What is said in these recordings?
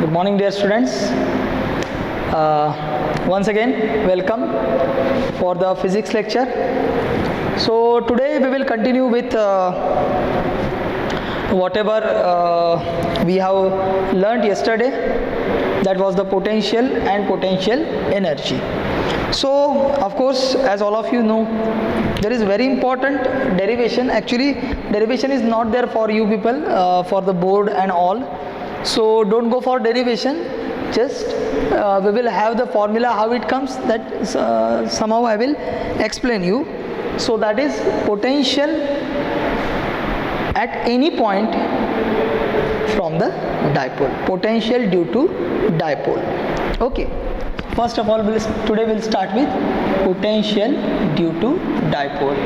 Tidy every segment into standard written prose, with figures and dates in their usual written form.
Good morning, dear students. Once again, welcome for the physics lecture. So today we will continue with whatever we have learnt yesterday. That was the potential and potential energy. So of course, as all of you know, there is very important derivation. Actually, derivation is not there for you people, for the board and all. So don't go for derivation. Just we will have the formula how it comes. That somehow I will explain you. So that is potential at any point from the dipole. Potential due to dipole. Okay. First of all, today we'll start with potential due to dipole.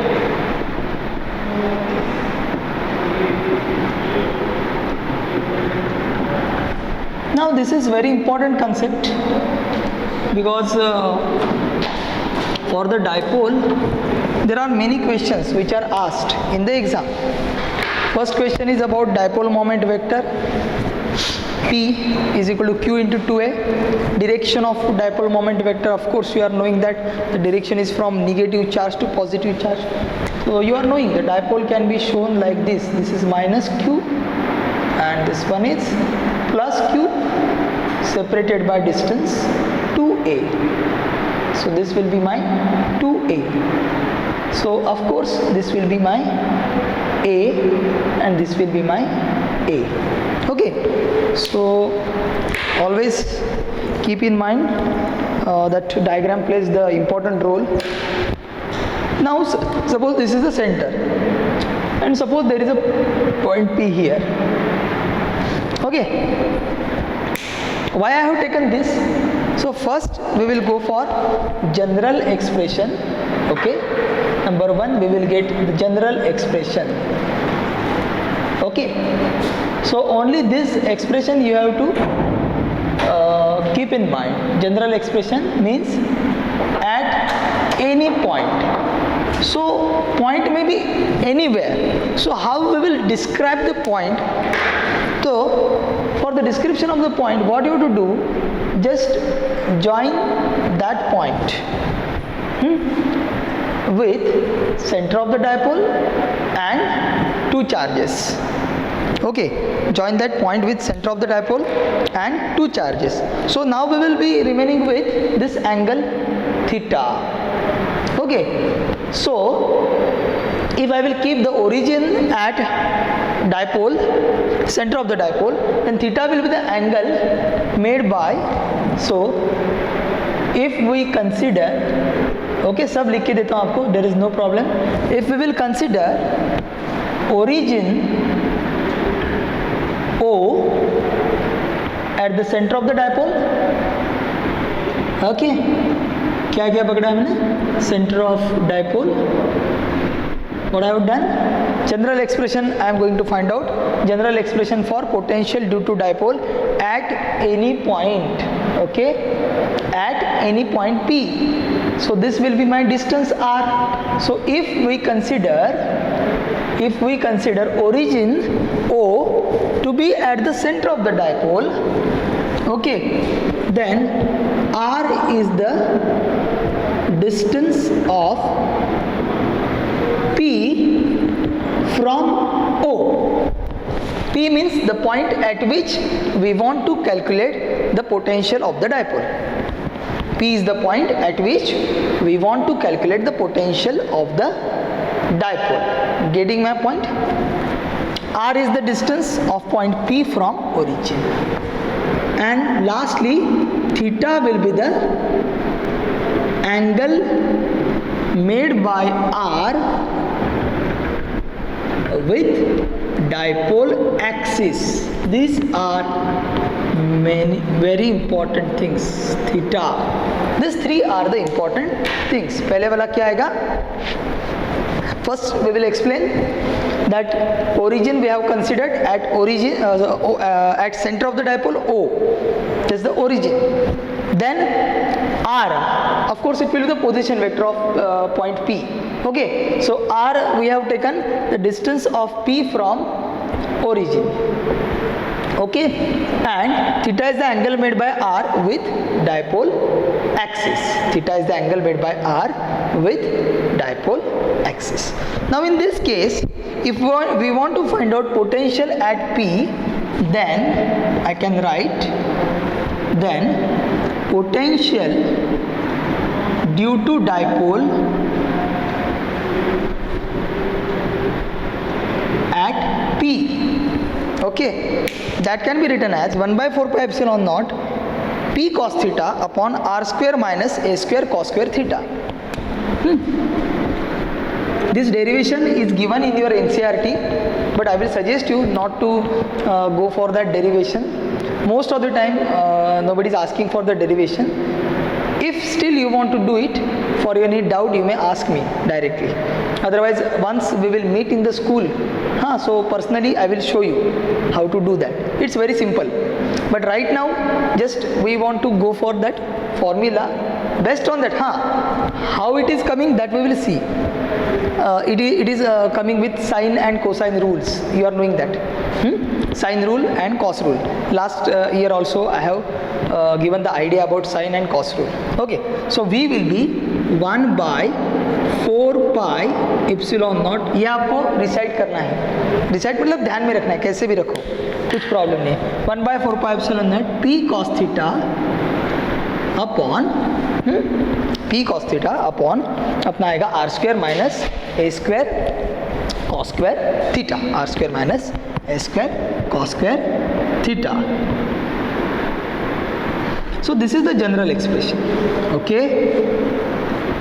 Now this is very important concept because for the dipole there are many questions which are asked in the exam. First question is about dipole moment vector. P is equal to Q into 2A. Direction of dipole moment vector, of course you are knowing that the direction is from negative charge to positive charge. So you are knowing the dipole can be shown like this. This is minus Q and this one is plus Q, separated by distance 2A. So this will be my 2A. So of course this will be my A and this will be my A. Okay, so always keep in mind that diagram plays the important role. Now suppose this is the center and suppose there is a point P here. Okay, why I have taken this? So first we will go for general expression. Okay, number one we will get the general expression. Okay, so only this expression you have to keep in mind. General expression means at any point. So point may be anywhere. So how we will describe the point? So for the description of the point, what you have to do, just join that point with center of the dipole and two charges. Okay, join that point with center of the dipole and two charges. So now we will be remaining with this angle theta. Okay, so if I will keep the origin at dipole, center of the dipole, then theta will be the angle made by, so if we consider, okay, सब लिख के देता हूँ आपको, there is no problem. If we will consider origin O at the center of the dipole, okay, क्या क्या पकड़ा हमने? Center of dipole. What I have done? General expression I am going to find out. General expression for potential due to dipole at any point. Okay, at any point P. So this will be my distance R. So if we consider origin O to be at the center of the dipole, okay, then R is the distance of P from O. P means the point at which we want to calculate the potential of the dipole. P is the point at which we want to calculate the potential of the dipole. Getting my point? R is the distance of point P from origin. And lastly, theta will be the angle made by R with dipole axis. These are many very important things. Theta. These three are the important things. पहले वाला क्या आएगा? First we will explain that origin we have considered at origin at center of the dipole O. This is the origin. Then R, of course it will be the position vector of point P. Okay, so R we have taken the distance of P from origin. Okay, and theta is the angle made by R with dipole axis. Theta is the angle made by R with dipole axis. Now in this case, if we want to find out potential at P, then I can write then potential due to dipole at P. Okay, that can be written as 1 by 4 pi epsilon naught P cos theta upon R square minus A square cos square theta. This derivation is given in your NCERT, but I will suggest you not to go for that derivation. Most of the time nobody is asking for the derivation. If still you want to do it, for any doubt you may ask me directly. Otherwise, once we will meet in the school, so personally I will show you how to do that. It's very simple. But right now, just we want to go for that formula. Based on that, how it is coming, that we will see. It is coming with sine and cosine rules. You are knowing that. Sine rule and cos rule. Last year also I have given the idea about sine and cos rule. Okay, so V will be 1 by 4 pi epsilon naught. ये आपको reside करना है. Reside मतलब ध्यान में रखना है, कैसे भी रखो, कुछ प्रॉब्लम नहीं. 1 by 4 pi epsilon naught P cos theta upon P cos theta upon अपना आएगा R square minus A square cos square theta. R square minus A square cos square theta. So this is the general expression. Okay,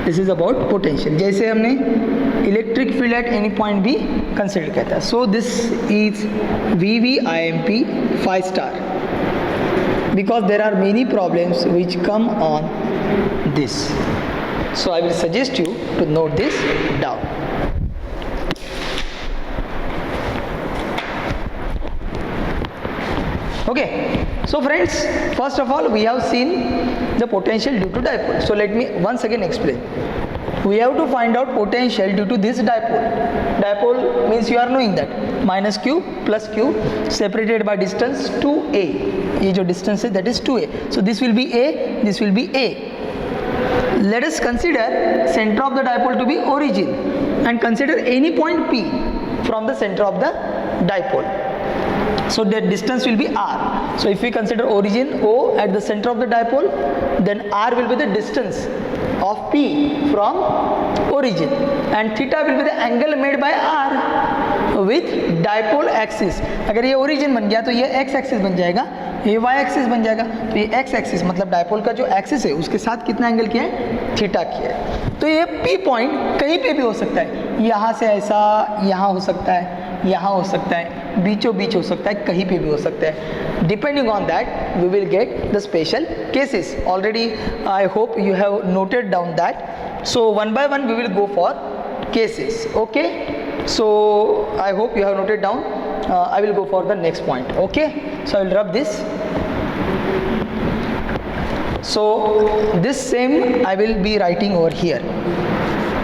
this is about potential. जैसे हमने electric field at any point भी consider किया था. सो this is VVIMP 5 star because there are many problems which come on this. So I will suggest you to note this down. Okay, so friends, first of all we have seen the potential due to dipole. So let me once again explain. We have to find out potential due to this dipole. Dipole means you are knowing that minus q plus q separated by distance 2a. ये जो distance है that is 2a. So this will be a, this will be a. Let us consider center of the dipole to be origin and consider any point P from the center of the dipole. So the distance will be r. So if we consider origin O at the center of the dipole, then r will be the distance of P from origin and theta will be the angle made by r with dipole axis. अगर ये origin बन गया तो ये x axis बन जाएगा, ये y axis बन जाएगा. तो ये x axis मतलब dipole का जो axis है उसके साथ कितना एंगल किया है, थीटा किया है. तो ये P पॉइंट कहीं पे भी हो सकता है, यहाँ से ऐसा, यहाँ हो सकता है, यहाँ हो सकता है, बीचों बीच हो सकता है, कहीं पे भी हो सकता है. Depending on that, we will get the special cases. Already, I hope you have noted down that. So one by one, we will go for cases. Okay. So I hope you have noted down. I will go for the next point. Okay. So I will rub this. So this same I will be writing over here.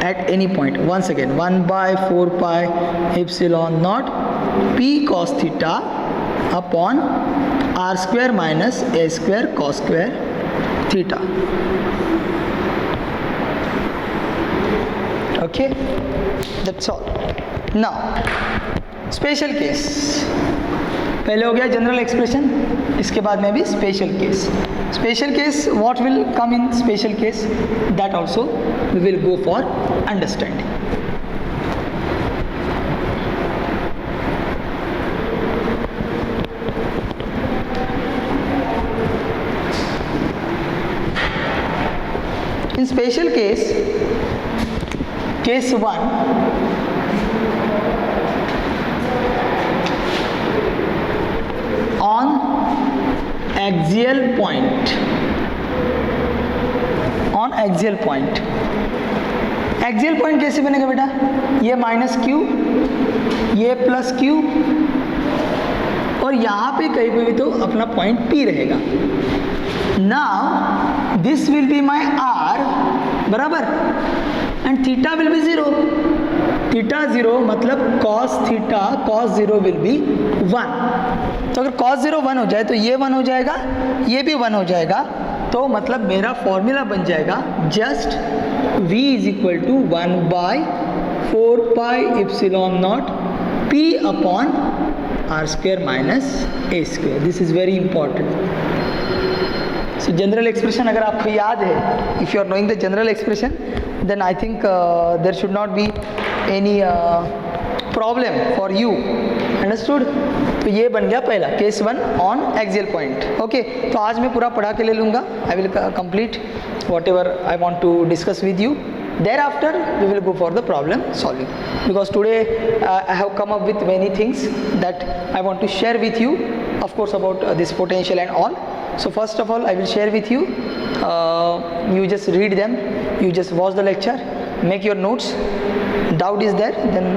At any point, once again, 1 by 4 pi epsilon naught P cos theta upon R square minus A square cos square theta. Okay, that's all. Now, special case. पहले हो गया general expression, इसके बाद में भी special case. Special case, what will come in special case, that also we will go for understanding. In special case, case 1, on axial point, on axial point. Axial point कैसे बनेगा बेटा, ये minus Q, ये plus Q और यहाँ पे कहीं पे भी तो अपना पॉइंट P रहेगा. Now this will be my R, बराबर, and theta will be 0. Theta 0 मतलब cos theta cos 0 will be 1. तो अगर cos 0 1 हो जाए तो ये 1 हो जाएगा, ये भी 1 हो जाएगा. तो मतलब मेरा फॉर्मूला बन जाएगा just v is equal to 1 by 4 pi epsilon nought p upon r square minus a square. This is very important. So general expression अगर आपको याद है, if you are knowing the general expression, then I think there should not be any problem for you. Understood. तो ये बन गया पहला case 1 on axial point. Okay, तो आज मैं पूरा पढ़ा के ले लूँगा. I will complete whatever I want to discuss with you. Thereafter we will go for the problem solving, because today I have come up with many things that I want to share with you, of course, about this potential and all. So first of all I will share with you, you just read them, you just watch the lecture, make your notes. Doubt is there, then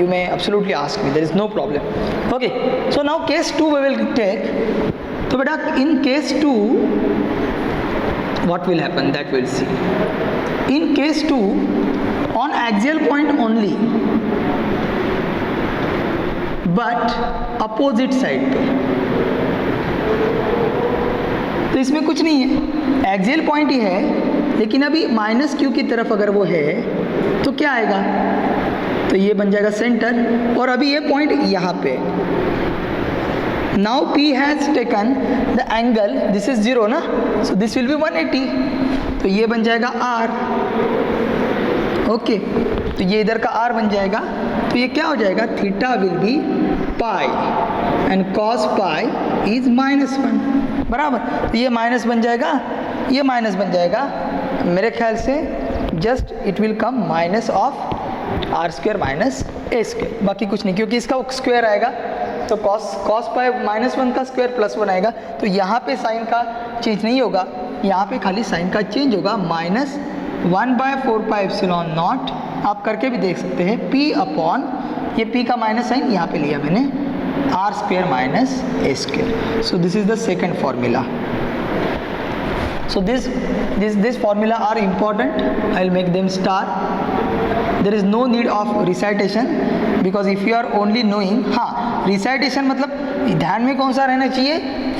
you may absolutely ask me, there is no problem. Okay, so now case 2 we will take. So beta, in case 2 what will happen, that we'll see. In case 2 on axial point only, but opposite side पे. तो इसमें कुछ नहीं है, axial point ही है, लेकिन अभी minus Q की तरफ अगर वो है तो क्या आएगा, तो ये बन जाएगा सेंटर, और अभी ये पॉइंट यहाँ पे. Now P has taken the angle, this is 0 ना, सो दिस विल बी 180, तो ये बन जाएगा R. ओके, तो ये इधर का R बन जाएगा, तो ये क्या हो जाएगा, theta will be pi and cos pi is -1. बराबर. तो ये माइनस बन जाएगा, ये माइनस बन जाएगा, मेरे ख्याल से just it will come minus of r square minus a square, बाकी कुछ नहीं, क्योंकि इसका स्क्वायर आएगा तो कॉस पाई -1 का स्क्वायर +1 आएगा. तो यहाँ पे साइन का चेंज नहीं होगा, यहाँ पे खाली साइन का चेंज होगा. -1 बाय 4 पाई एप्सिलॉन नॉट, आप करके भी देख सकते हैं, P अपॉन ये P का माइनस साइन यहाँ पे लिया मैंने, r square minus a square. So this is the second formula. So this formula are important. I'll make them star. There is no need of recitation, because if you are only knowing, हाँ recitation मतलब ध्यान में कौन सा रहना चाहिए,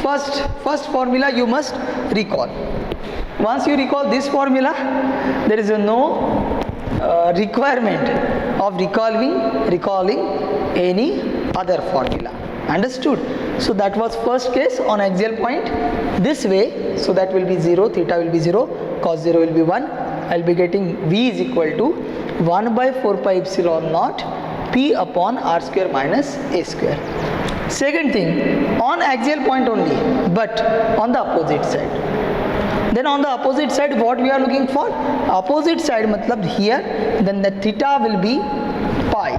first formula you must recall. Once you recall this formula, there is no requirement of recalling any other formula. Understood? So that was first case on axial point this way. So that will be 0, theta will be 0, cos 0 will be 1. I'll be getting V is equal to 1 by 4 pi epsilon naught P upon R square minus A square. Second thing, on axial point only, but on the opposite side. Then on the opposite side, what we are looking for? Opposite side matlab here, then the theta will be pi,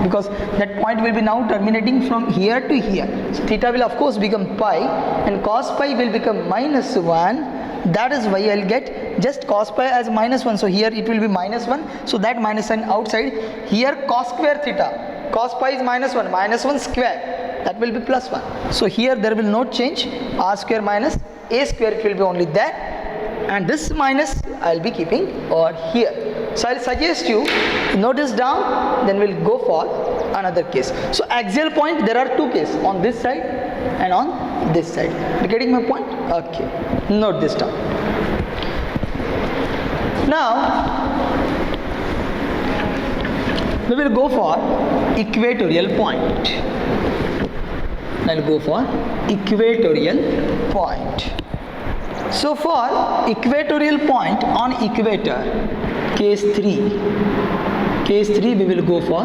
because that point will be now terminating from here to here. So theta will of course become pi, and cos pi will become -1. That is why I'll get just cos pi as -1. So here it will be -1. So that minus sign outside. Here cos square theta. Cos pi is -1 square. That will be +1. So here there will not change. R square minus A square, it will be only there. And this minus I'll be keeping over here. So I'll suggest you note this down, then we'll go for another case. So axial point, there are two cases, on this side and on this side. You getting my point? Okay, note this down. Now we will go for equatorial point. I'll go for equatorial point. So for equatorial point on equator, case 3 we will go for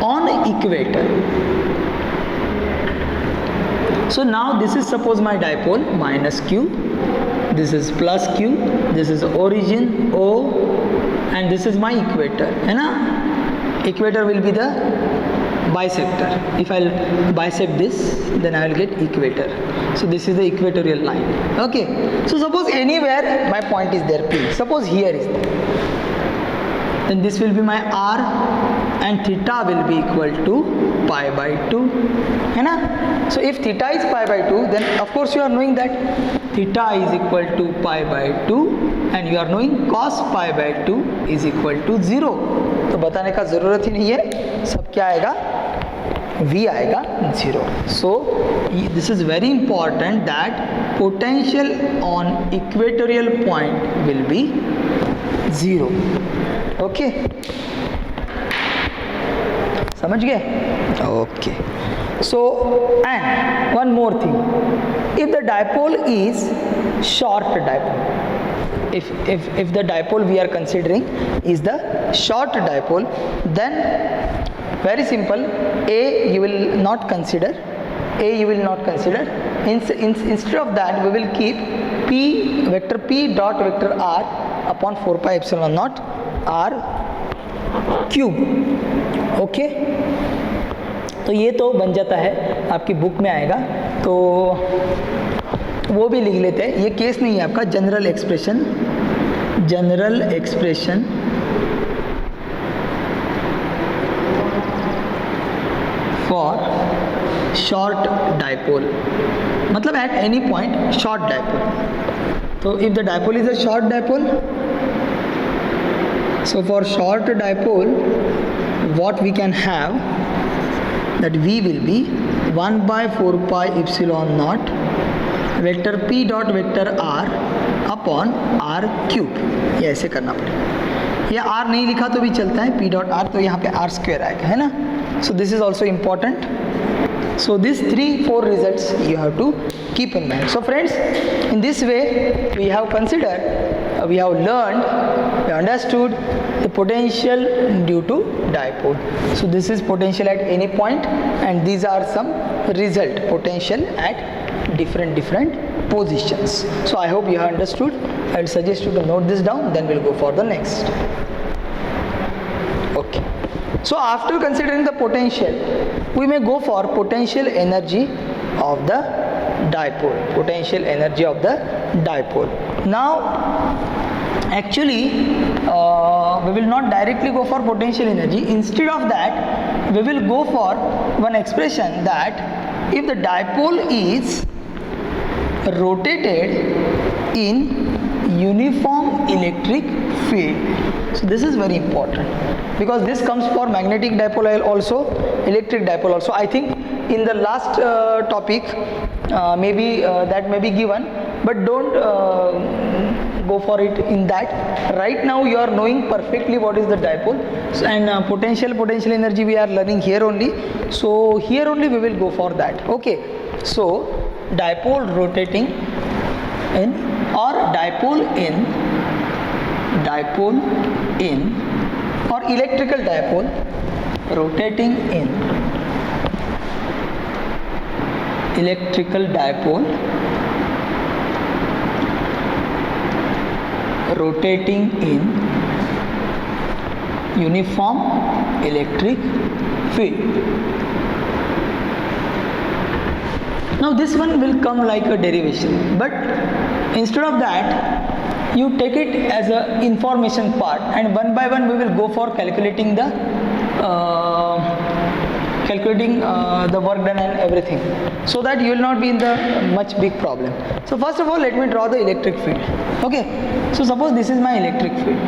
on equator. So now this is suppose my dipole -q, this is +q, this is origin O, and this is my equator, है ना. Equator will be the bisector. If I'll bisect this, then I will get equator. So this is the equatorial line. Okay, so suppose anywhere my point is there, P, suppose here is there, then this will be my R, and theta will be equal to pi by 2, है ना. So if theta is pi by 2, then of course you are knowing that theta is equal to pi by 2, and you are knowing cos pi by 2 is equal to 0. तो बताने का ज़रूरत ही नहीं है, सब क्या आएगा, V आएगा 0. So this is very important that potential on equatorial point will be 0. Okay, समझ गए? Okay. So and one more thing, if the dipole is short dipole, if the dipole we are considering is the short dipole, then very simple, A you will not consider, instead of that we will keep P vector P dot vector R upon 4 pi epsilon naught R cube. Okay, तो ये तो बन जाता है, आपकी book में आएगा, तो वो भी लिख लेते हैं. ये केस नहीं है आपका, general expression for short dipole, मतलब at any point short dipole. तो if the dipole is a short dipole, so for short dipole what we can have, that V will be 1 by 4 pi epsilon naught vector P dot vector R upon R cube. ये ऐसे करना पड़ेगा, या R नहीं लिखा तो भी चलता है, P dot R, तो यहाँ पे R square आएगा, है ना. So this is also important. So these 3-4 results you have to keep in mind. So friends, in this way we have considered, we have learned, we understood the potential due to dipole. So this is potential at any point, and these are some result potential at different positions. So I hope you have understood. I will suggest you to note this down, then we'll go for the next. Okay. So after considering the potential, we may go for potential energy of the dipole. Potential energy of the dipole. Now, actually, we will not directly go for potential energy. Instead of that, we will go for one expression that if the dipole is rotated in uniform electric field. So this is very important, because this comes for magnetic dipole also, electric dipole also. I think in the last topic maybe that may be given, but don't go for it in that. Right now you are knowing perfectly what is the dipole, so, and potential energy we are learning here only. So here only we will go for that. Okay, so dipole rotating in, or dipole in or electrical dipole rotating in, electrical dipole rotating in uniform electric field. Now this one will come like a derivation, but instead of that you take it as a information part, and one by one we will go for calculating the work done and everything, so that you will not be in the much big problem. So first of all, let me draw the electric field. Okay, so suppose this is my electric field.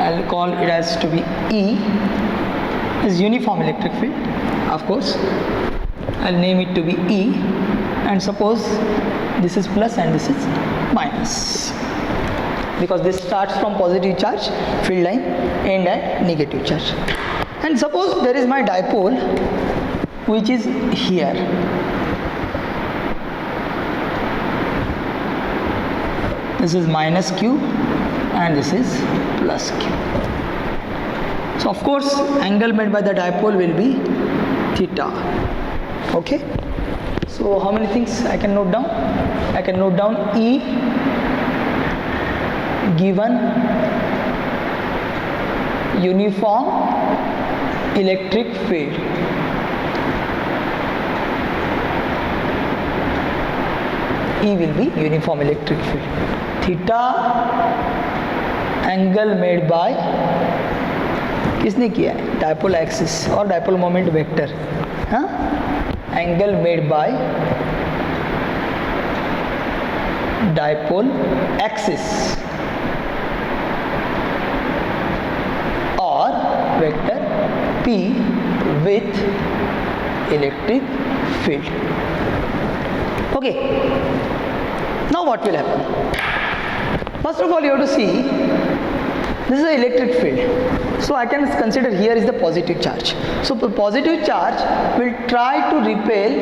I'll call it as to be E, is uniform electric field, of course. I'll name it to be E, and suppose this is plus and this is minus, because this starts from positive charge field line, end at negative charge. And suppose there is my dipole which is here. This is minus q and this is plus q. So of course angle made by the dipole will be theta. Okay, so how many things I can note down? I can note down E given uniform electric field. E will be uniform electric field. Theta angle made by, किसने किया है? Dipole axis और dipole moment vector. हाँ? Angle made by dipole axis vector P with electric field. Okay, now what will happen? First of all, you have to see this is the electric field. So I can consider here is the positive charge. So the positive charge will try to repel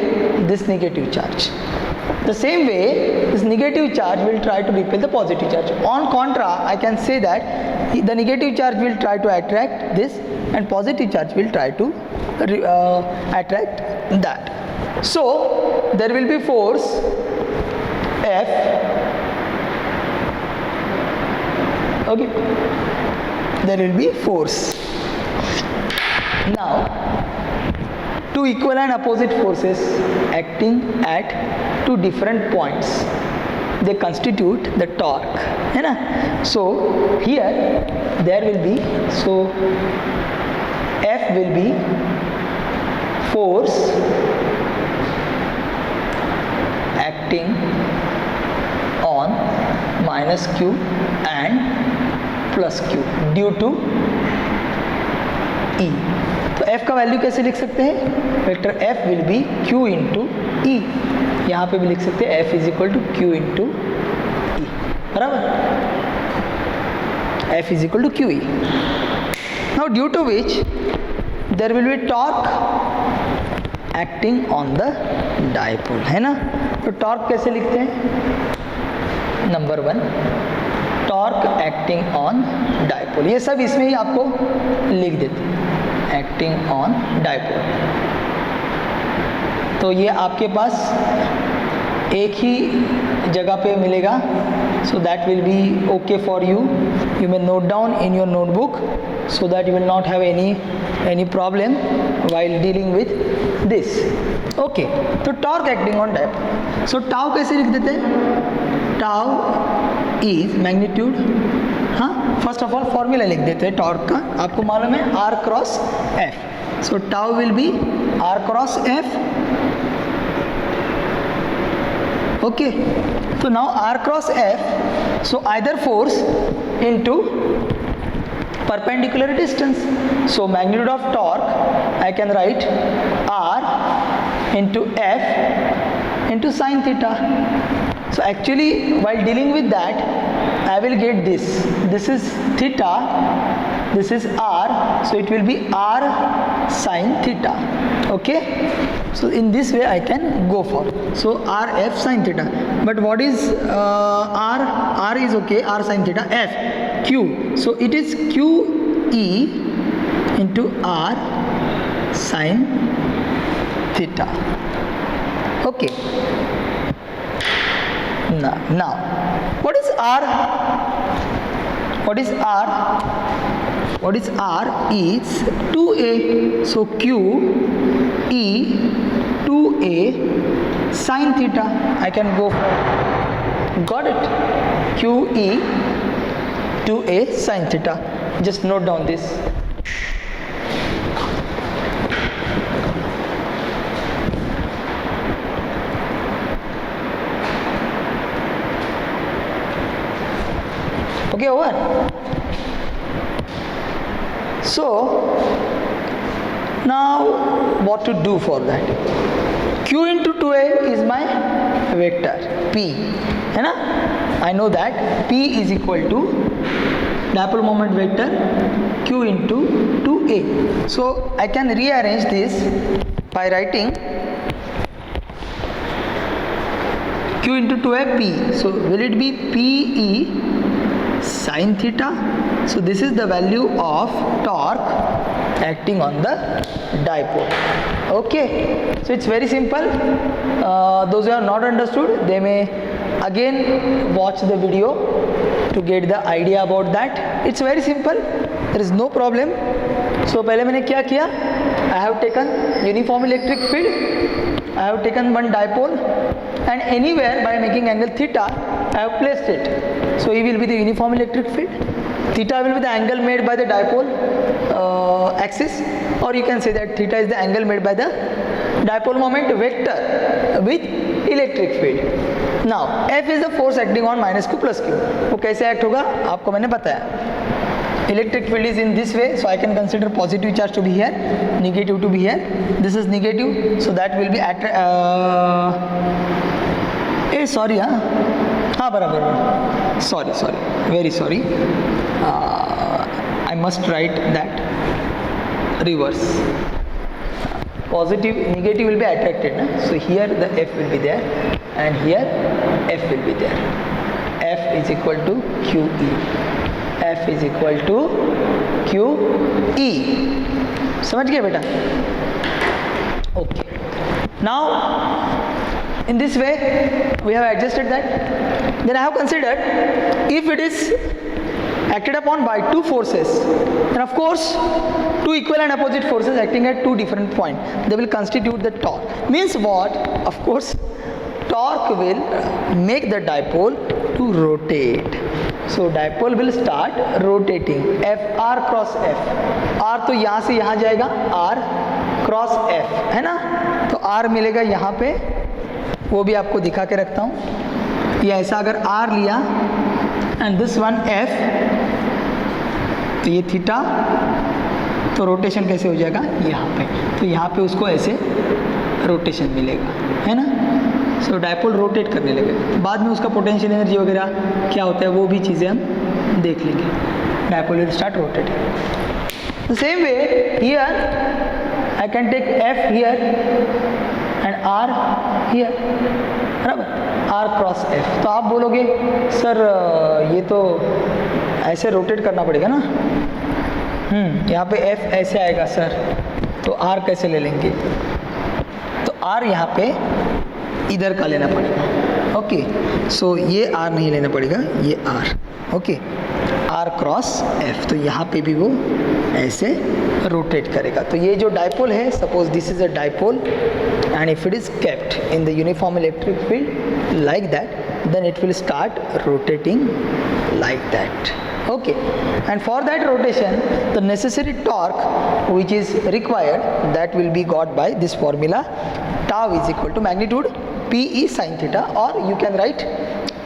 this negative charge. The same way, this negative charge will try to repel the positive charge. On contra, I can say that the negative charge will try to attract this and positive charge will try to attract that. So there will be force F. Okay, there will be force. Now, two equal and opposite forces acting at two different points, they constitute the torque, है ना? So here there will be, so F will be force acting on minus Q and plus Q due to E. तो F का value कैसे लिख सकते हैं? Vector F will be Q into E. यहाँ पे भी लिख सकते हैं F is equal to Q into E, बराबर? F is equal to QE. Now due to which there will be torque acting on the dipole, है ना? तो टॉर्क कैसे लिखते हैं? Number 1, torque acting on dipole. ये सब इसमें ही आपको लिख देते हैं, एक्टिंग ऑन डायपोल. तो ये आपके पास एक ही जगह पे मिलेगा. So that will be okay for you. You may note down in your notebook so that you will not have any problem while dealing with this. Okay, तो torque acting on dipole. So tau कैसे लिख देते हैं? Tau is magnitude. हाँ, first of all formula लिख देते हैं torque का. आपको मालूम है R cross F. So tau will be R cross F. Okay, so now R cross F, so either force into perpendicular distance. So magnitude of torque I can write R into F into sin theta. So actually while dealing with that I will get this. This is theta, this is R, so it will be R sin theta. Okay, so in this way I can go for. So R F sin theta. But what is R? R is okay, R sin theta. F Q. So it is Q E into R sin theta. Okay. Now what is R? What is R? What is R is 2A. So Q E 2A sin theta. I can go for. Got it? Q E 2A sin theta. Just note down this. Okay, over. So now what to do for that? Q into 2A is my vector P, है ना? I know that P is equal to dipole moment vector Q into 2A. So I can rearrange this by writing Q into 2A P. So will it be PE sin theta? So this is the value of torque acting on the dipole. Okay, so it's very simple. Those who have not understood, they may again watch the video to get the idea about that. It's very simple, there is no problem. So पहले मैंने क्या किया? I have taken uniform electric field, I have taken one dipole, and anywhere by making angle theta I have placed it. So E will be the uniform electric field, theta will be the angle made by the dipole axis, or you can say that theta is the angle made by the dipole moment vector with electric field. Now F is the force acting on minus Q plus Q. वो कैसे act होगा आपको मैंने बताया. electric field is in this way, so I can consider positive charge to be here, negative to be here. This is negative, so that will be sorry, बराबर, sorry, very sorry, I must write that reverse. Positive, negative will be attracted, na? So here the F will be there and here F will be there. F is equal to QE. F is equal to QE. समझ गए बेटा? Okay. Now in this way we have adjusted that. Then I have considered if it is acted upon by two forces, then of course two equal and opposite forces acting at two different points, they will constitute the torque. Means what? Of course torque will make the dipole to rotate. So dipole will start rotating. F R cross F. R तो यहाँ से यहाँ जाएगा, R cross F है ना, तो R मिलेगा यहाँ पे, वो भी आपको दिखा के रखता हूँ. ये ऐसा अगर R लिया एंड दिस वन F, तो ये थीटा, तो रोटेशन कैसे हो जाएगा यहाँ पे, तो यहाँ पे उसको ऐसे रोटेशन मिलेगा, है ना. सो डायपोल रोटेट करने लगे. बाद में उसका पोटेंशियल एनर्जी वगैरह क्या होता है वो भी चीज़ें हम देख लेंगे. Dipole will start rotating. The same way here I can take F here and R here, बराबर, R क्रॉस F. तो आप बोलोगे सर ये तो ऐसे रोटेट करना पड़ेगा ना. यहाँ पे F ऐसे आएगा सर, तो R कैसे ले लेंगे, तो R यहाँ पे इधर का लेना पड़ेगा. ओके, सो ये R नहीं लेना पड़ेगा, ये R. Okay, R cross F, तो यहाँ पे भी वो ऐसे रोटेट करेगा. तो ये जो डायपोल है, suppose this is a dipole and if it is kept in the uniform electric field like that, then it will start rotating like that. Okay, and for that rotation the necessary torque which is required, that will be got by this formula. Tau is equal to magnitude PE sin theta, or you can write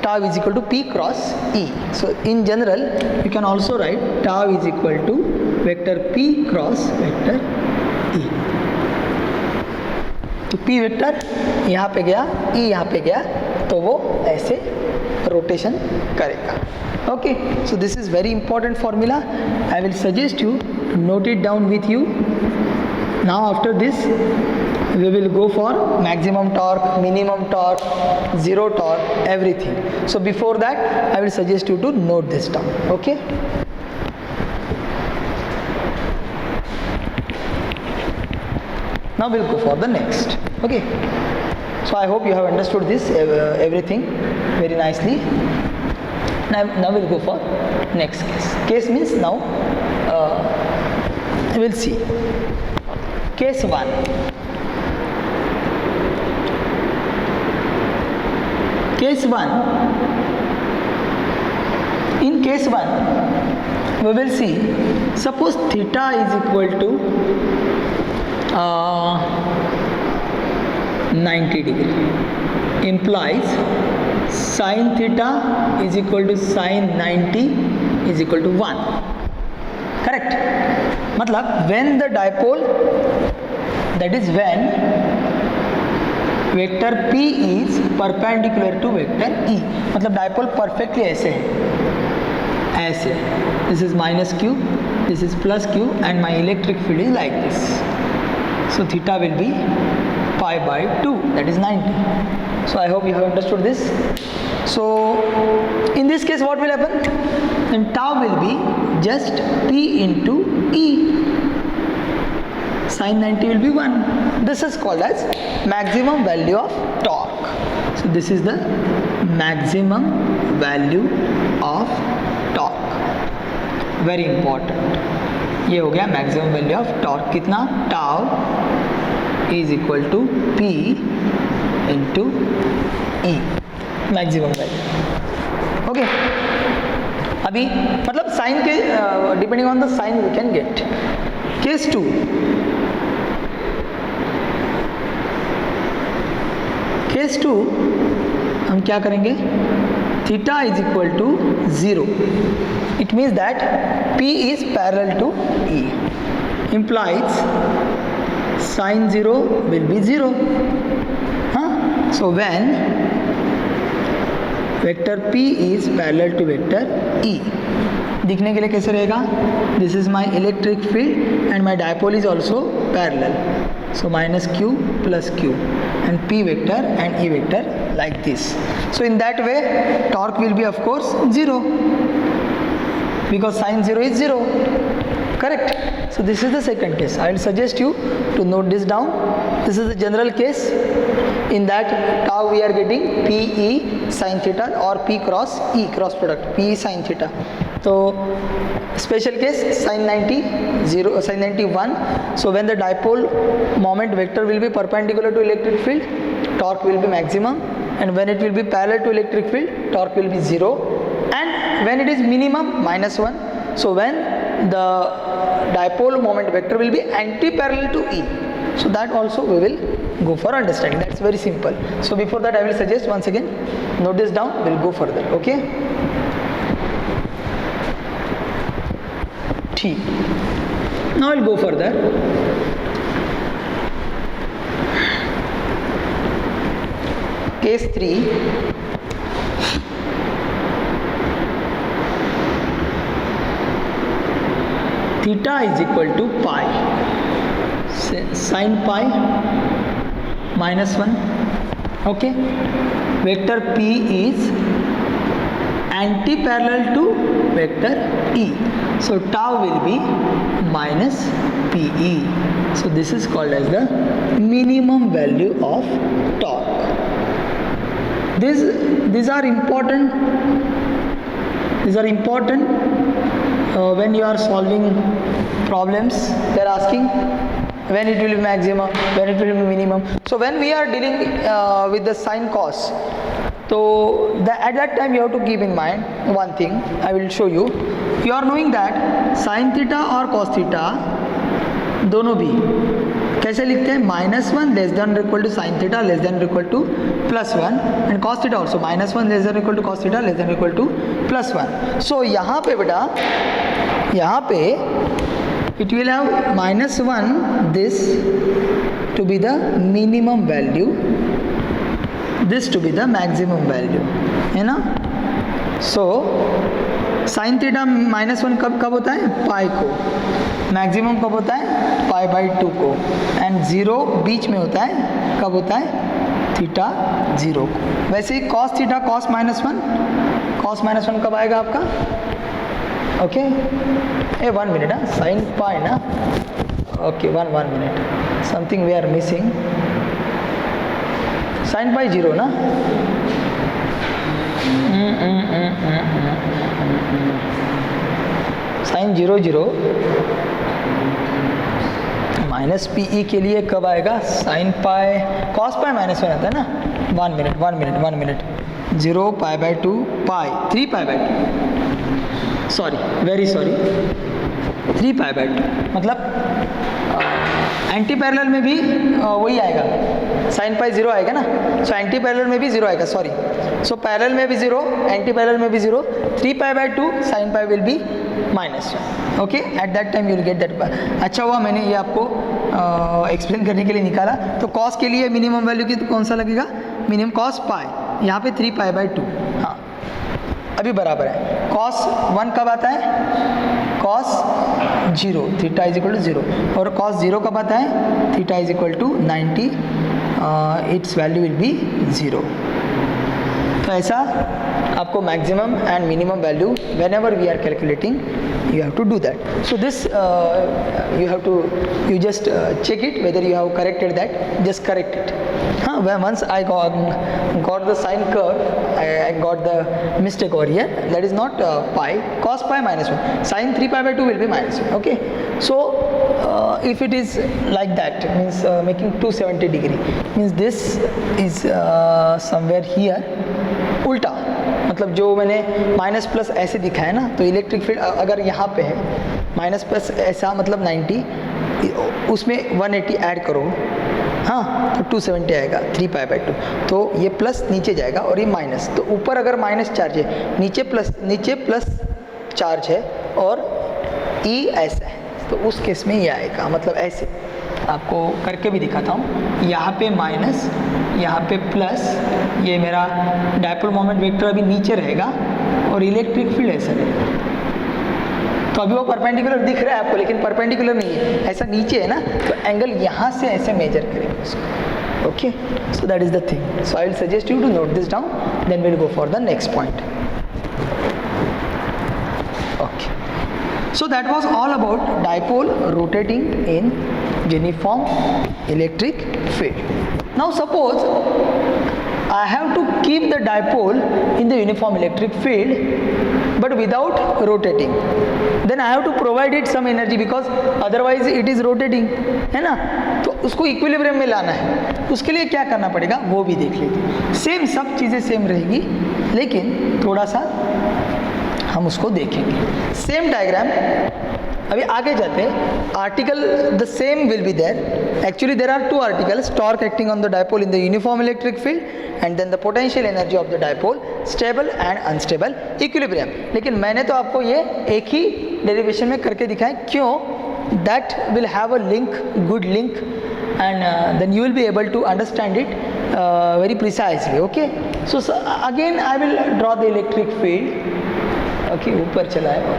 tau is equal to P cross E. So in general you can also write tau is equal to vector P cross vector E. तो P vector यहाँ पे गया, E यहाँ पे गया, तो वो ऐसे रोटेशन करेगा. Okay, so this is very important formula. I will suggest you to note it down with you. Now after this we will go for maximum torque, minimum torque, zero torque, everything. So before that I will suggest you to note this down. Okay, now we'll go for the next. Okay, so I hope you have understood this everything very nicely. Now we'll go for next case. Case means now we'll see case 1. Case 1. In case 1 we will see, suppose theta is equal to 90 degree, implies sin theta is equal to sin 90 is equal to 1. Correct? मतलब when the dipole, that is when vector P is perpendicular to vector E. मतलब dipole perfectly ऐसे है, ऐसे. This is minus Q, this is plus Q and my electric field is like this. So theta will be pi by 2, that is 90. So I hope you have understood this. So in this case what will happen? Then tau will be just P into E. Sin 90 will be 1. This is called as maximum value of torque. So this is the maximum value of torque. Very important. ये हो गया maximum value of torque. कितना? Tau is equal to P into E. Maximum value. Okay. अभी मतलब sign के depending on the sign we can get. Case 2. Case 2 हम क्या करेंगे? theta is equal to 0. It means that P is parallel to E. Implies sin 0 will be 0. So when vector P is parallel to vector E, दिखने के लिए कैसे रहेगा? This is my electric field and my dipole is also parallel, so minus q plus q and p vector and e vector like this. So in that way torque will be of course 0 because sin 0 is 0, correct? So this is the second case. I will suggest you to note this down. This is the general case. In that tau we are getting p e sin theta or p cross e, cross product p e sin theta. So special case sin 90 0 sin 91. So when the dipole moment vector will be perpendicular to electric field, torque will be maximum, and when it will be parallel to electric field, torque will be 0, and when it is minimum -1. So when the dipole moment vector will be anti-parallel to E, so that also we will go for understanding. That's very simple. So before that I will suggest once again note this down, we'll go further. Okay, now I'll go further. Case 3. Theta is equal to pi sin pi -1. Okay, vector P is anti-parallel to vector E, so tau will be minus PE. So this is called as the minimum value of torque. These are important. These are important when you are solving problems. They are asking when it will be maximum, when it will be minimum. So when we are dealing with the sin cos, so at that time you have to keep in mind one thing. I will show you. You are knowing that sin theta और cos theta दोनों भी कैसे लिखते हैं? -1 less than equal to sin theta less than equal to +1, and cos theta also -1 less than equal to cos theta less than equal to +1. So यहाँ पे बेटा, यहाँ पे it will have -1 this to be the minimum value, this to be the maximum value, है ना? So sin theta -1 कब होता है? पाई को. मैक्सिमम कब होता है? π/2 को. एंड 0 बीच में होता है. कब होता है? थीटा 0 को. वैसे ही cos थीटा cos -1 कब आएगा आपका? Okay, 1 minute. साइन पाई ना. Okay, 1 minute. Something we are missing. Sine pi 0 ना. साइन 0 माइनस PE के लिए कब आएगा? साइन पाई कॉस पाई -1 आता है ना. 1 minute. 0 π/2 pi 3 π/2. Sorry, very sorry, 3 π/2. मतलब एंटी पैरेलल में भी वही आएगा. साइन पाई 0 आएगा ना. सो एंटी पैरेलल में भी 0 आएगा. सॉरी, सो पैरेलल में भी 0, एंटी पैरेलल में भी 0. 3 π/2 sine pi will be -1. Okay, at that time you will get that. अच्छा हुआ मैंने ये आपको एक्सप्लेन करने के लिए निकाला. तो कॉस के लिए मिनिमम वैल्यू की तो कौन सा लगेगा? Minimum cos pi. यहाँ पे 3 π/2. हाँ, अभी बराबर है. कॉस 1 कब आता है? Cos 0, theta is equal to 0. और कॉस 0 कब आता है? Theta is equal to 90. Its value will be 0. तो ऐसा आपको maximum and minimum value whenever we are calculating you have to do that. So this you just check it whether you have corrected that. Just correct it. Once I got the sine curve, I got the mistake over here. That is not pi, cos pi -1. Sin 3 π/2 will be -1. Okay, so if it is like that, means making 270 degree, means this is somewhere here उल्टा. मतलब जो मैंने minus plus ऐसे दिखाया ना, तो electric field अगर यहाँ पे है माइनस प्लस ऐसा मतलब 90, उसमें 180 ऐड करो हाँ, तो 270 आएगा 3π/2, तो ये प्लस नीचे जाएगा और ये माइनस, तो ऊपर अगर माइनस चार्ज है, नीचे प्लस चार्ज है और ई ऐसा है, तो उस केस में ये आएगा, मतलब ऐसे आपको करके भी दिखाता हूँ। यहाँ पे माइनस, यहाँ पे प्लस, ये मेरा डायपोल मोमेंट वेक्टर अभी नीचे रहेगा और इलेक्ट्रिक फील्ड ऐसा रहेगा। तो अभी वो परपेंडिकुलर दिख रहा है आपको, लेकिन परपेंडिकुलर नहीं है, ऐसा नीचे है ना, तो एंगल यहाँ से ऐसे मेजर करेंगे उसको। Okay, so that is the thing. So I will suggest you to note this down, then will go for the next point. Okay, so that was all about dipole rotating in uniform electric field. Now suppose I have to keep the dipole in the uniform electric field but without rotating, then I have to provide it some energy because otherwise it is rotating, है ना। तो उसको equilibrium में लाना है, उसके लिए क्या करना पड़ेगा वो भी देख लेते। सेम सब चीज़ें सेम रहेगी, लेकिन थोड़ा सा हम उसको देखेंगे। सेम डायग्राम, अभी आगे जाते हैं। Article the same will be there, actually there are two articles, torque acting on the dipole in the uniform electric field and then the potential energy of the dipole, stable and unstable equilibrium. लेकिन मैंने तो आपको ये एक ही derivation में करके दिखाएं, क्यों? That will have a link, good link, and then you will be able to understand it very precisely. Okay, so again I will draw the electric field. Okay, ऊपर चला है,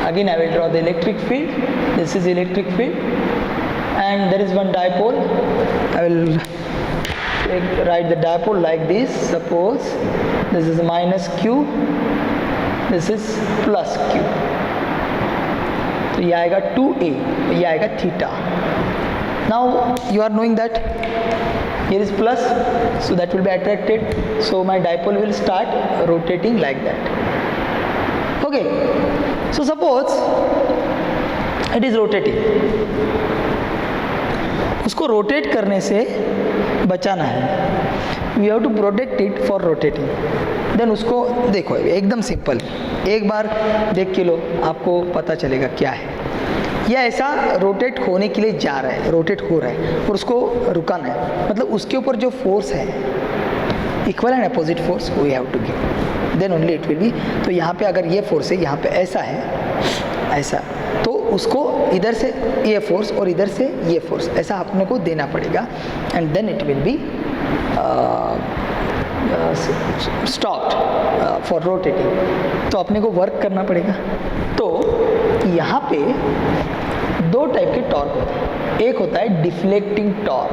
again I will draw the electric field. This is electric field and there is one dipole. I will write the dipole like this. Suppose this is minus q, this is plus q, तो ये आएगा 2a, ये आएगा theta. Now you are knowing that here is plus, so that will be attracted, so my dipole will start rotating like that. Okay, so suppose it is rotating, उसको rotate करने से बचाना है, we have to protect it for rotating. Then उसको देखो, एकदम simple, एक बार देख के लो, आपको पता चलेगा क्या है। यह ऐसा रोटेट होने के लिए जा रहा है, रोटेट हो रहा है और उसको रुकाना है, मतलब उसके ऊपर जो फोर्स है, equal and opposite force we have to give, then only it will be. तो यहाँ पे अगर ये फोर्स है, यहाँ पे ऐसा है, ऐसा, तो उसको इधर से ये फोर्स और इधर से ये फोर्स ऐसा अपने को देना पड़ेगा, and then it will be stopped for rotating. तो अपने को वर्क करना पड़ेगा। तो यहाँ पे दो टाइप के टॉर्क होते हैं, एक होता है डिफ्लेक्टिंग टॉर्क,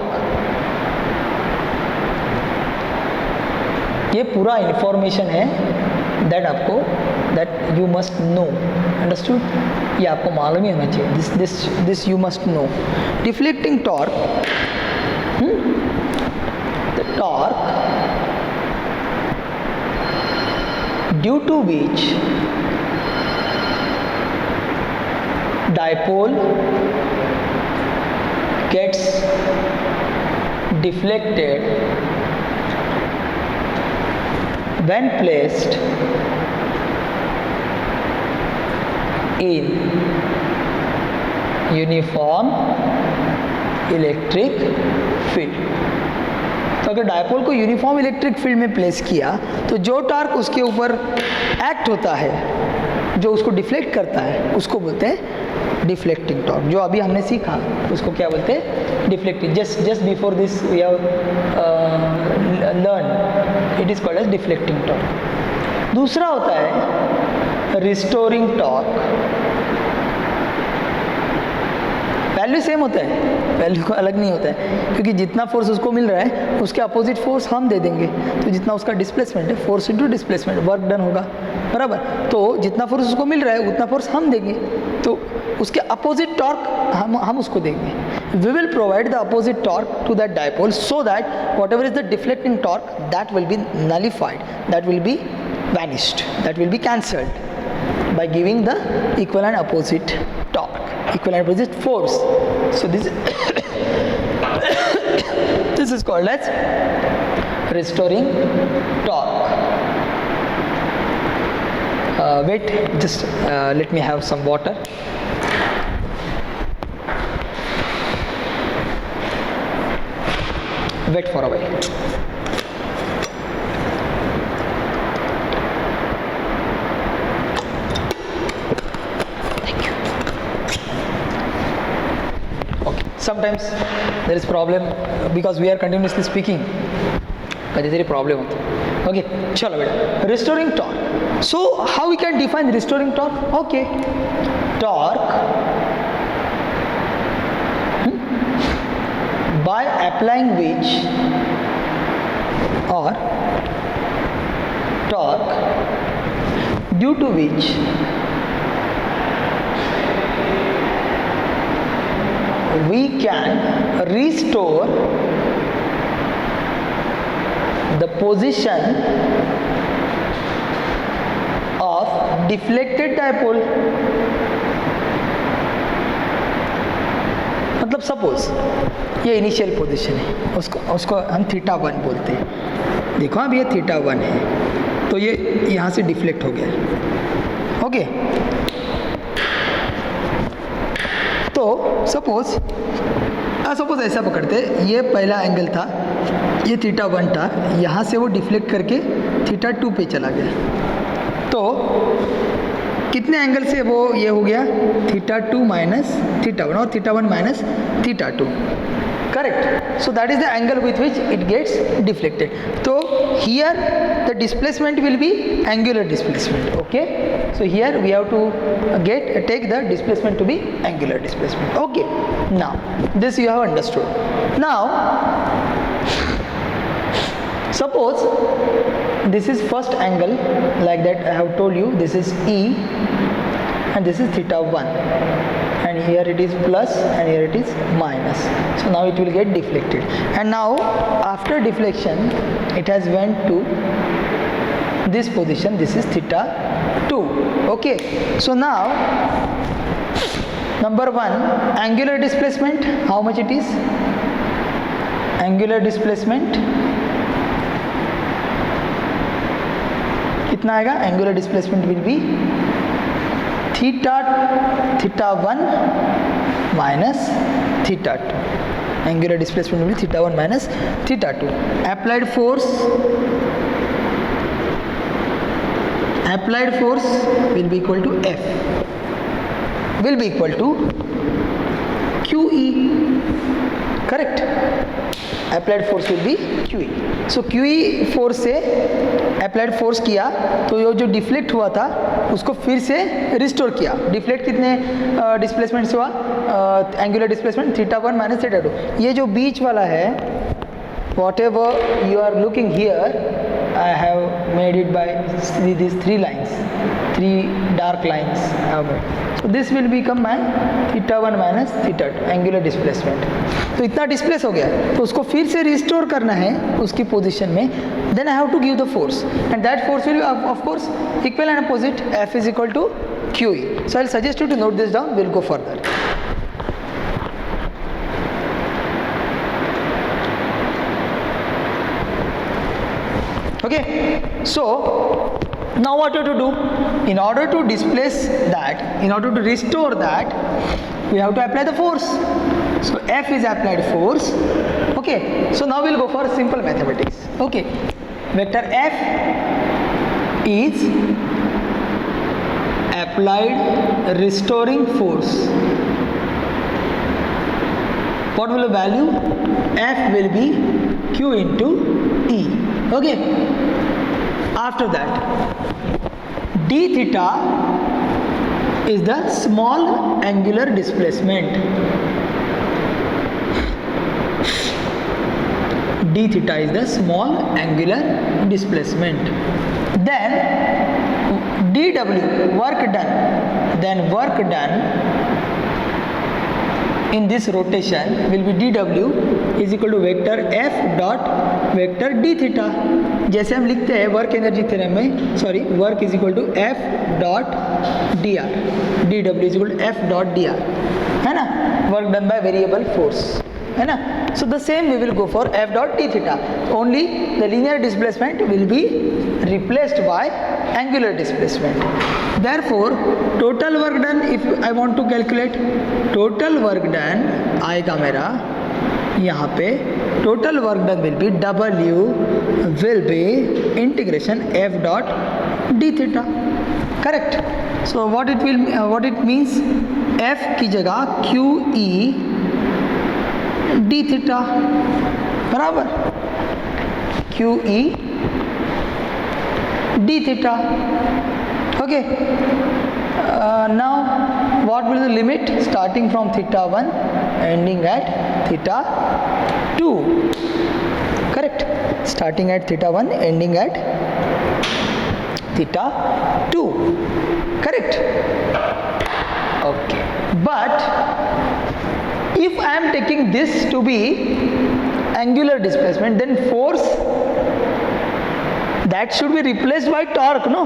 ये पूरा इंफॉर्मेशन है दैट आपको, that you must know, understood, ये आपको मालूम ही होना चाहिए, this you must know. Deflecting torque, the torque due to which dipole gets deflected when placed in uniform electric field. तो अगर डायपोल को यूनिफॉर्म इलेक्ट्रिक फील्ड में प्लेस किया, तो जो टॉर्क उसके ऊपर एक्ट होता है, जो उसको डिफ्लेक्ट करता है, उसको बोलते हैं डिफ्लेक्टिंग टॉर्क। जो अभी हमने सीखा उसको क्या बोलते हैं? Deflecting. Just before this we have learn, it is called as deflecting torque. दूसरा होता है रिस्टोरिंग टॉर्क। वैल्यू सेम होता है, वैल्यू को अलग नहीं होता है, क्योंकि जितना फोर्स उसको मिल रहा है उसके अपोजिट फोर्स हम दे देंगे, तो जितना उसका डिस्प्लेसमेंट है, force into displacement, work done होगा, बराबर। तो जितना फोर्स उसको मिल रहा है उतना फोर्स हम देंगे, तो उसके अपोजिट टॉर्क हम उसको देंगे। We will provide the opposite torque to that dipole so that whatever is the deflecting torque, that will be nullified, that will be vanished, that will be cancelled by giving the equal and opposite torque, equal and opposite force. So this is called as restoring torque. Wait, just let me have some water. wait for a while. Thank you. Okay, sometimes there is problem because we are continuously speaking. कधीतरी problem होतो. Okay, चलो बेटा, restoring torque. So how we can define restoring torque? Okay, torque by applying which, or torque due to which we can restore the position of deflected dipole. मतलब suppose ये initial position है, उसको हम theta 1 बोलते हैं. देखो अब ये थीटा 1 है, तो ये यहाँ से डिफ्लेक्ट हो गया. ओके, तो सपोज ऐसा पकड़ते, ये पहला एंगल था, ये थीटा 1 था, यहाँ से वो डिफ्लेक्ट करके थीटा 2 पे चला गया. तो कितने एंगल से वो ये हो गया? थीटा 2 माइनस थीटा 1 और theta 1 minus theta 2. Correct. So that is the angle with which it gets deflected. तो here the displacement will be angular displacement. Okay, so here we have to take the displacement to be angular displacement. Okay, now this you have understood. Now suppose this is first angle, like that I have told you, this is E and this is theta 1, and here it is plus and here it is minus. So now it will get deflected, and now after deflection it has went to this position, this is theta 2. Okay, so now number 1, angular displacement, how much it is? Angular displacement कितना आएगा? Angular displacement will be theta 1 minus theta 2. Angular displacement will be theta 1 minus theta 2. Applied force will be equal to F, will be equal to QE. Correct. Applied force will be QE. So QE force से applied force किया, तो ये जो deflect हुआ था उसको फिर से रिस्टोर किया. डिफ्लेक्ट कितने डिस्प्लेसमेंट से हुआ? Angular displacement theta 1 minus theta 2. ये जो बीच वाला है, whatever you are looking here, I have made it by this 3 lines, 3 dark lines I have made. So this will become my theta 1 minus theta 2 angular displacement. तो इतना displace हो गया, तो उसको फिर से रिस्टोर करना है उसकी पोजीशन में. Then I have to give the force, and that force will of course equal and opposite. F is equal to QE. So I'll suggest you to note this down. We'll go further. Okay, so now what you have to do? In order to displace that, in order to restore that, we have to apply the force. So F is applied force. Okay, so now we'll go for simple mathematics. Okay, vector F is applied restoring force. What will the value? F will be Q into E. Okay, after that d theta is the small angular displacement. D theta is the small angular displacement. Then dW, work done. Then work done in this rotation will be dW is equal to vector F dot vector d theta. जैसे हम लिखते हैं work energy theorem में, sorry, work is equal to F dot dr, dW is equal to F dot dr, है ना, work done by variable force, है ना. So the same we will go for F dot d theta. Only the linear displacement will be replaced by angular displacement. Therefore total work done, if I want to calculate total work done, आएगा मेरा यहाँ पे total work done will be W will B integration F dot d theta. Correct. So what it means, F की जगह QE D theta बराबर QE D theta. Okay. Now what will be the limit starting from theta 1 ending at theta 2? Correct. Starting at theta 1 ending at theta 2. Correct. Okay. But if I am taking this to be angular displacement, then force that should be replaced by torque, no?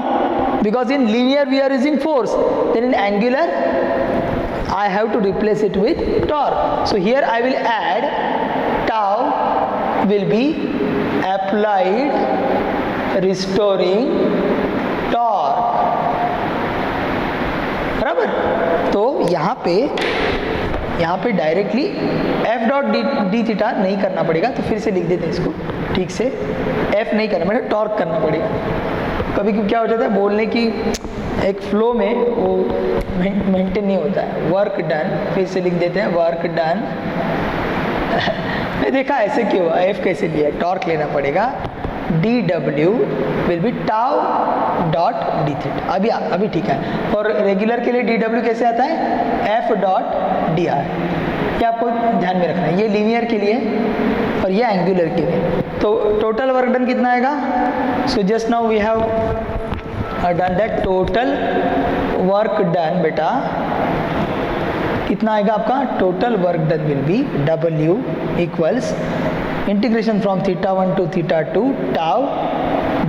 Because in linear we are using force, then in angular I have to replace it with torque. So here I will add tau will be applied restoring torque. बराबर. तो यहाँ पे directly F dot d theta नहीं करना पड़ेगा, तो फिर से लिख देते हैं इसको ठीक से. F नहीं करना पड़ेगा, टॉर्क करना पड़ेगा. कभी कभी क्या हो जाता है, बोलने की एक फ्लो में वो मेंटेन नहीं होता है. वर्क डन, फिर से लिख देते हैं वर्क डन. मैं देखा ऐसे क्यों हुआ, F कैसे लिया, टॉर्क लेना पड़ेगा. DW will be tau dot d theta. अभी ठीक है. और रेगुलर के लिए DW कैसे आता है, F डॉट डी आर. ये आपको ध्यान में रखना है, ये लीनियर के लिए और ये एंगुलर के लिए. तो टोटल वर्क डन कितना आएगा. So just now we have done that. Total work done बेटा कितना आएगा आपका, total work done will be W equals integration from theta 1 to theta 2 tau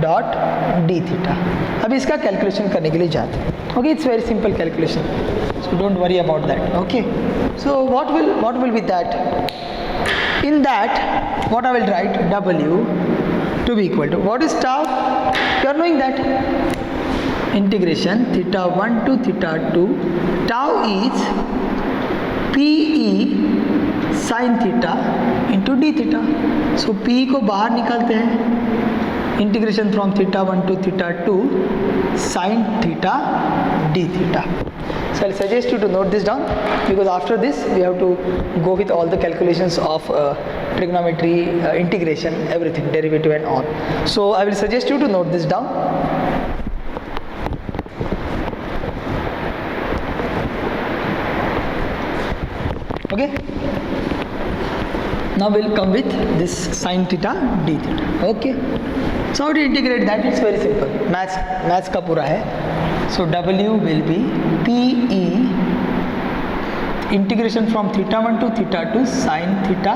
dot d theta. अब इसका कैलकुलेशन करने के लिए जाते हैं. Okay, it's very simple calculation, so don't worry about that. Okay, so what will be that. In that, what I will write, W to be equal to, what is tau? You are knowing that. Integration theta 1 to theta 2, tau is PE sin theta into d theta. So PE को बाहर निकालते हैं. Integration from theta 1 to theta 2 sin theta d theta. So I'll suggest you to note this down, because after this we have to go with all the calculations of trigonometry, integration, everything, derivative and all. So I will suggest you to note this down. Okay. Now we'll come with this sin theta d theta. Okay. So how to integrate that? It's very simple. Maths का पूरा है. So W will be PE integration from theta 1 to theta 2 sin theta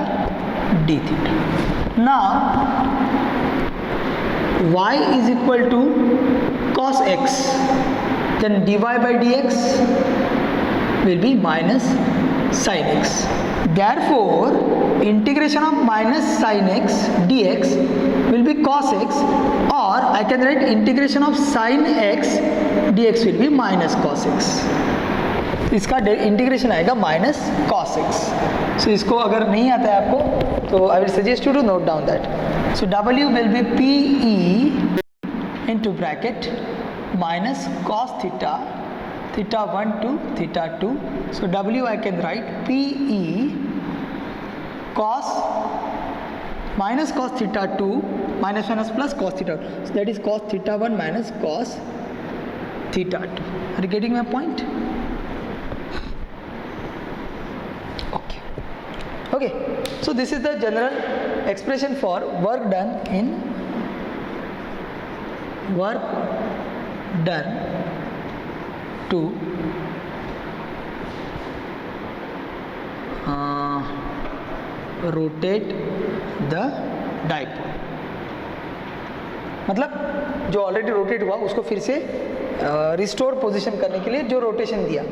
d theta. Now y is equal to cos x, then dy by dx will be minus sin x. Therefore integration of minus sin x dx will be cos x, or I can write integration of sin x dx will be minus cos x. इसका integration आएगा minus cos x. So इसको अगर नहीं आता है आपको, तो I will suggest you to note down that. So W will be PE into bracket minus cos theta, theta 1 to theta 2. So W I can write PE cos minus cos theta 2 minus plus cos theta 2. So that is cos theta 1 minus cos theta 2. Are you getting my point? Okay, so this is the general expression for work done to rotate the dipole. मतलब जो already rotate हुआ उसको फिर से restore position करने के लिए जो रोटेशन दिया,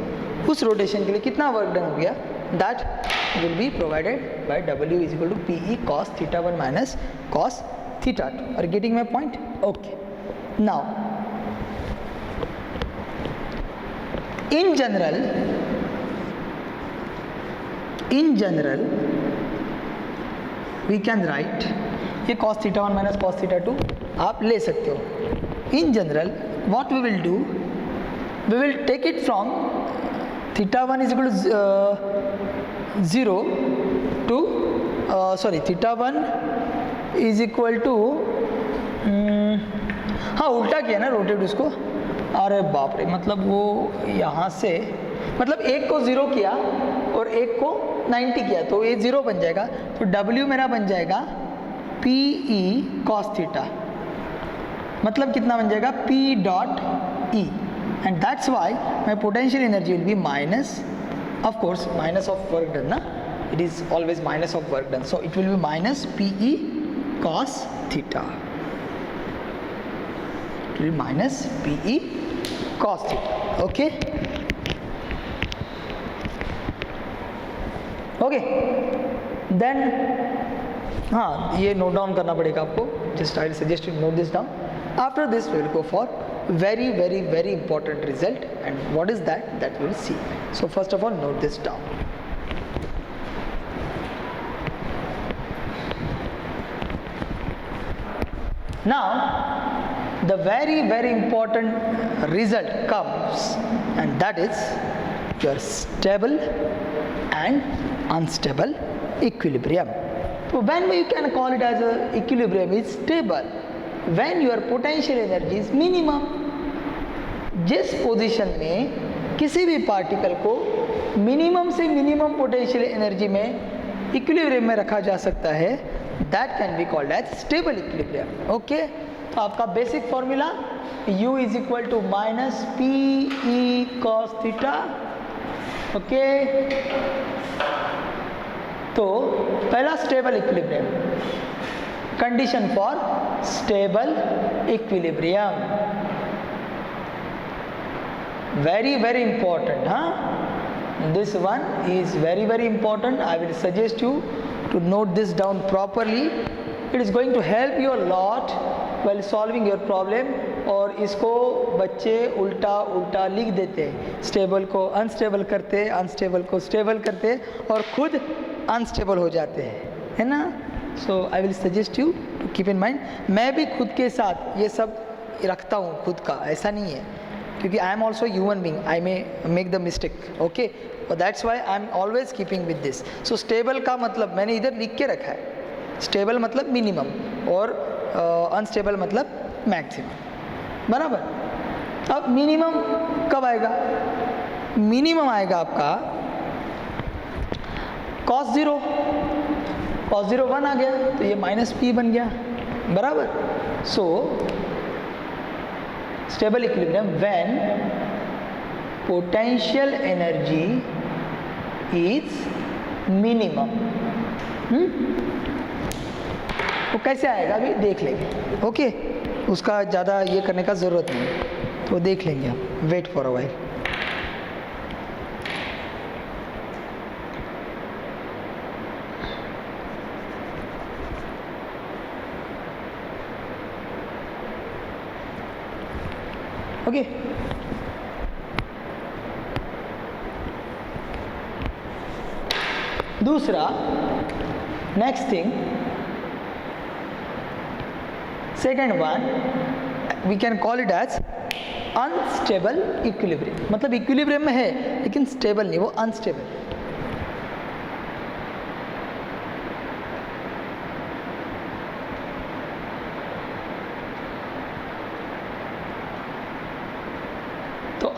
उस रोटेशन के लिए कितना वर्क डन हो गया, that will be provided by W is equal to PE cos theta 1 minus cos theta 2. Are you getting my point? Okay. Now, in general, we can write ये cos theta 1 minus cos theta 2 आप ले सकते हो। In general what we will do, we will take it from theta 1 is equal to 0 to sorry theta 1 is equal to हाँ उल्टा किया ना rotate उसको, अरे बाप रे, मतलब वो यहाँ से मतलब एक को 0 किया और एक को 90 किया तो ये 0 बन जाएगा, तो W मेरा बन जाएगा पी ई कॉस थीटा, मतलब कितना बन जाएगा P dot E, and that's why my potential energy will be minus, of course minus of work done ना, it is always minus of work done, so it will be minus P E cos theta, it will be minus PE cos theta. Okay, okay, then हाँ ये note down करना पड़ेगा आपको, just I will suggest you note this down. After this we will go for very very very important result, and what is that we will see. So first of all note this down. Now the very very important result comes, and that is your stable and unstable equilibrium. So when we can call it as a equilibrium is stable when your potential energy is minimum. जिस position में किसी भी particle को minimum से minimum potential energy में equilibrium में रखा जा सकता है, that can be called as stable equilibrium. Okay, तो आपका basic formula U is equal to minus P E cos theta. Okay, तो पहला stable equilibrium, condition for stable equilibrium, very very important, this one is very very important. I will suggest you to note this down properly. It is going to help you a lot while solving your problem. और इसको बच्चे उल्टा उल्टा लिख देते हैं, stable को unstable करते, अनस्टेबल को स्टेबल करते और खुद अनस्टेबल हो जाते हैं, है ना. So I will suggest you to keep in mind. मैं भी खुद के साथ ये सब रखता हूँ खुद का, ऐसा नहीं है, क्योंकि I am also human being, I may make the mistake. Okay, that's why I am always keeping with this. So stable का मतलब मैंने इधर लिख के रखा है, स्टेबल मतलब मिनिमम और अनस्टेबल मतलब मैक्सिमम, बराबर. अब मिनिमम कब आएगा? मिनिमम आएगा आपका cos 0, cos 0 1 आ गया तो ये माइनस पी बन गया, बराबर. सो stable equilibrium when potential energy is minimum. वो कैसे आएगा अभी देख लेंगे. ओके, उसका ज़्यादा ये करने का ज़रूरत नहीं, तो देख लेंगे हम. Wait for a while. Okay, दूसरा next thing, second one we can call it as unstable equilibrium. मतलब इक्विलिब्रियम में है लेकिन स्टेबल नहीं, वो unstable.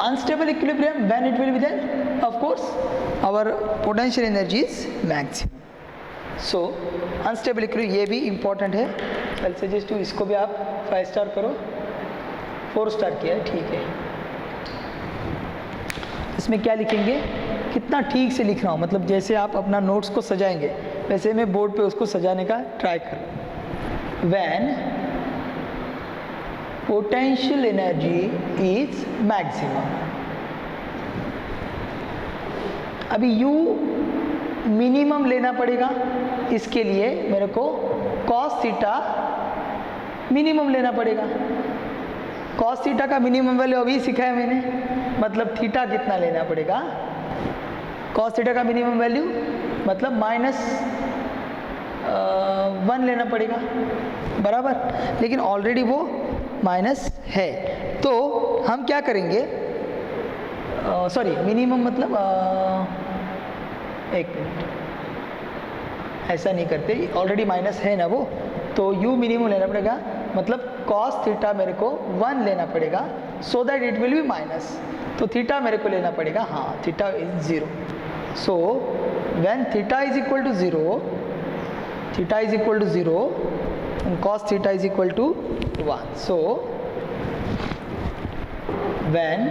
Unstable equilibrium when it will be there, of course our potential energy is maximum. So unstable equilibrium ये भी important है. I'll suggest you इसको भी आप 5 स्टार करो, 4 स्टार किया है, ठीक है. इसमें क्या लिखेंगे, कितना ठीक से लिख रहा हूँ, मतलब जैसे आप अपना नोट्स को सजाएंगे वैसे मैं बोर्ड पे उसको सजाने का ट्राई करूँ. When potential energy is maximum. अभी U मिनिमम लेना पड़ेगा, इसके लिए मेरे को cos थीटा मिनिमम लेना पड़ेगा. cos थीटा का मिनिमम वैल्यू अभी सीखा है मैंने, मतलब थीटा कितना लेना पड़ेगा. cos थीटा का मिनिमम वैल्यू मतलब माइनस 1 लेना पड़ेगा, बराबर, लेकिन ऑलरेडी वो माइनस है, तो हम क्या करेंगे, सॉरी मिनिमम मतलब एक मिनट, ऐसा नहीं करते, ऑलरेडी माइनस है ना वो, तो u मिनिमम लेना पड़ेगा, मतलब cos थीटा मेरे को 1 लेना पड़ेगा, so that it will be minus, तो थीटा मेरे को लेना पड़ेगा, हाँ theta is 0, so when theta is equal to 0, theta is equal to 0 and cos theta is equal to 1. So when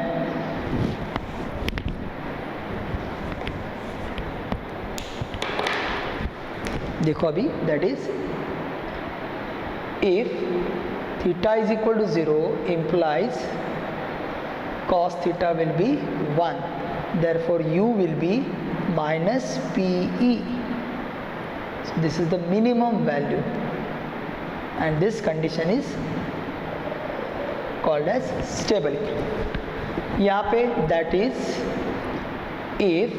देखो अभी, that is if theta is equal to 0 implies cos theta will be 1, therefore u will be minus PE. So this is the minimum value and this condition is called as stable equilibrium. यहाँ पे that is if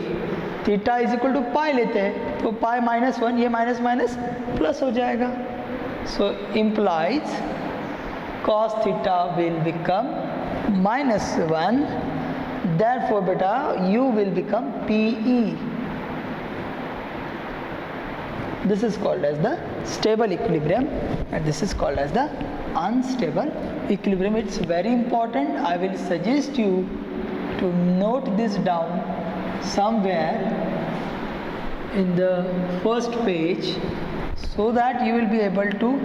theta is equal to pi लेते हैं तो pi minus 1, ये minus minus plus हो जाएगा, so implies cos theta will become minus 1, therefore beta u will become PE. This is called as the stable equilibrium and this is called as the unstable equilibrium. It's very important. I will suggest you to note this down somewhere in the first page so that you will be able to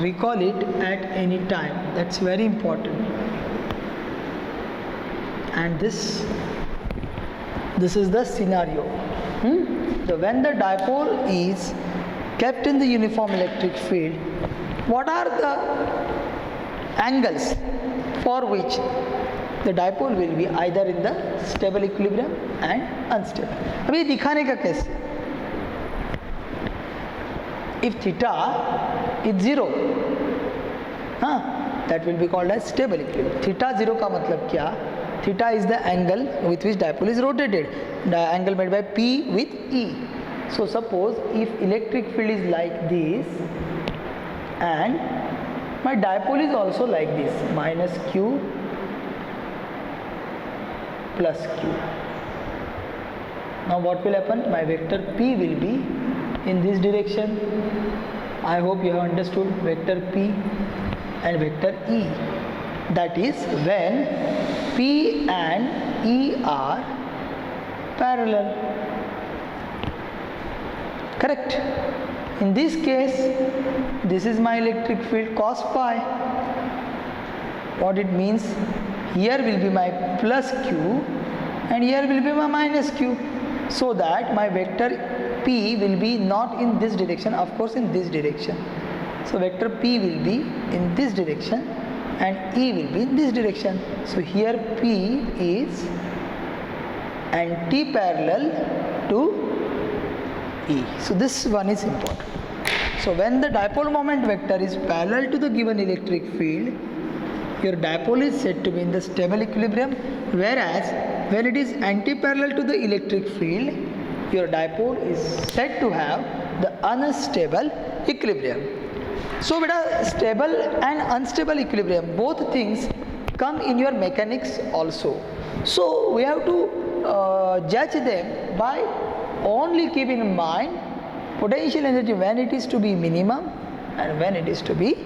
recall it at any time. That's very important. And this is the scenario. So when the dipole is kept in the uniform electric field, what are the angles for which the dipole will be either in the stable equilibrium and unstable? अब ये दिखाने का कैसे? If theta is 0, that will be called as stable equilibrium. Theta 0 का मतलब क्या? Theta is the angle with which dipole is rotated, the angle made by P with E. So suppose if electric field is like this and my dipole is also like this, minus Q plus Q. Now what will happen? My vector P will be in this direction. I hope you have understood vector P and vector E. That is when P and E are parallel. Correct? In this case, this is my electric field cos phi. What it means? Here will be my plus Q and here will be my minus Q. So that my vector P will be not in this direction, of course in this direction. So vector P will be in this direction and E will be in this direction. So here P is anti-parallel to E. So this one is important. So when the dipole moment vector is parallel to the given electric field, your dipole is said to be in the stable equilibrium, whereas when it is anti-parallel to the electric field, your dipole is said to have the unstable equilibrium. So beta, stable and unstable equilibrium, both things come in your mechanics also. So we have to judge them by only keeping in mind potential energy when it is to be minimum and when it is to be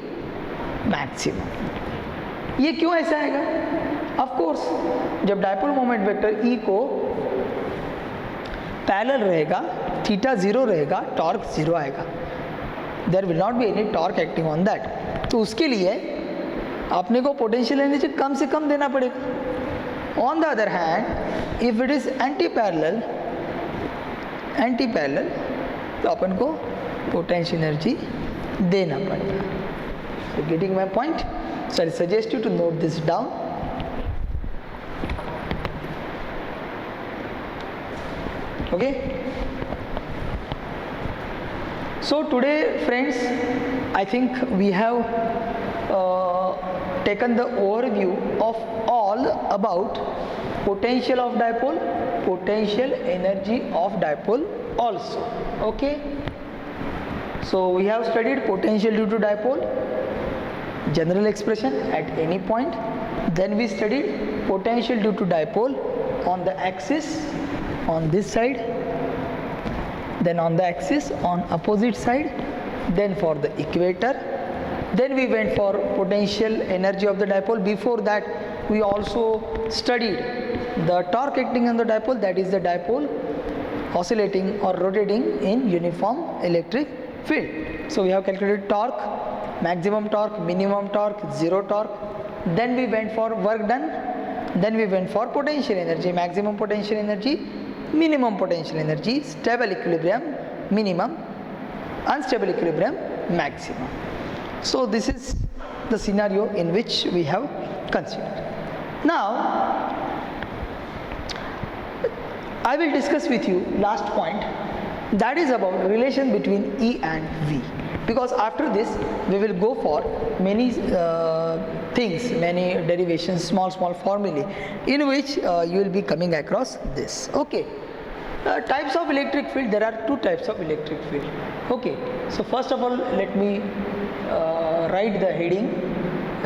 maximum. ये क्यों ऐसा आएगा? Of course, जब dipole moment vector E को parallel रहेगा, theta 0 रहेगा, torque 0 आएगा. There will not be any torque acting on that. तो उसके लिए अपने को पोटेंशियल एनर्जी कम से कम देना पड़ेगा. On the other hand if it is anti parallel तो अपन को पोटेंशियल एनर्जी देना पड़ेगा. So getting my point. So I suggest you to note this down. Okay. So today, friends, I think we have taken the overview of all about potential of dipole, potential energy of dipole also. Okay. So we have studied potential due to dipole, general expression at any point. Then we studied potential due to dipole on the axis on this side, then on the axis on opposite side, then for the equator. Then we went for potential energy of the dipole. Before that we also studied the torque acting on the dipole, that is the dipole oscillating or rotating in uniform electric field. So we have calculated torque, maximum torque, minimum torque, zero torque. Then we went for work done. Then we went for potential energy, maximum potential energy, minimum potential energy, stable equilibrium, minimum, unstable equilibrium, maximum. So this is the scenario in which we have considered. Now I will discuss with you last point, that is about relation between E and V, because after this we will go for many things, many derivations, small formulae in which you will be coming across this. Okay, types of electric field, there are two types of electric field. Okay, so first of all let me write the heading,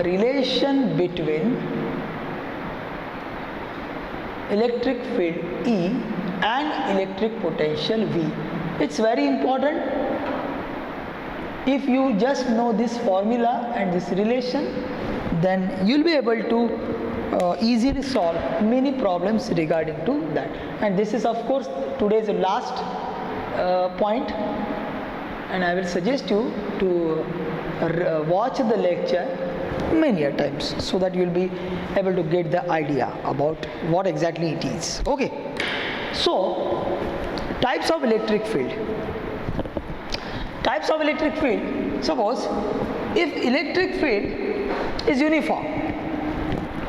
relation between electric field E and electric potential V. It's very important. If you just know this formula and this relation, then you'll be able to easily solve many problems regarding to that. And this is of course today's last point, and I will suggest you to watch the lecture many a times so that you will be able to get the idea about what exactly it is. Okay, so types of electric field. Types of electric field, suppose if electric field is uniform.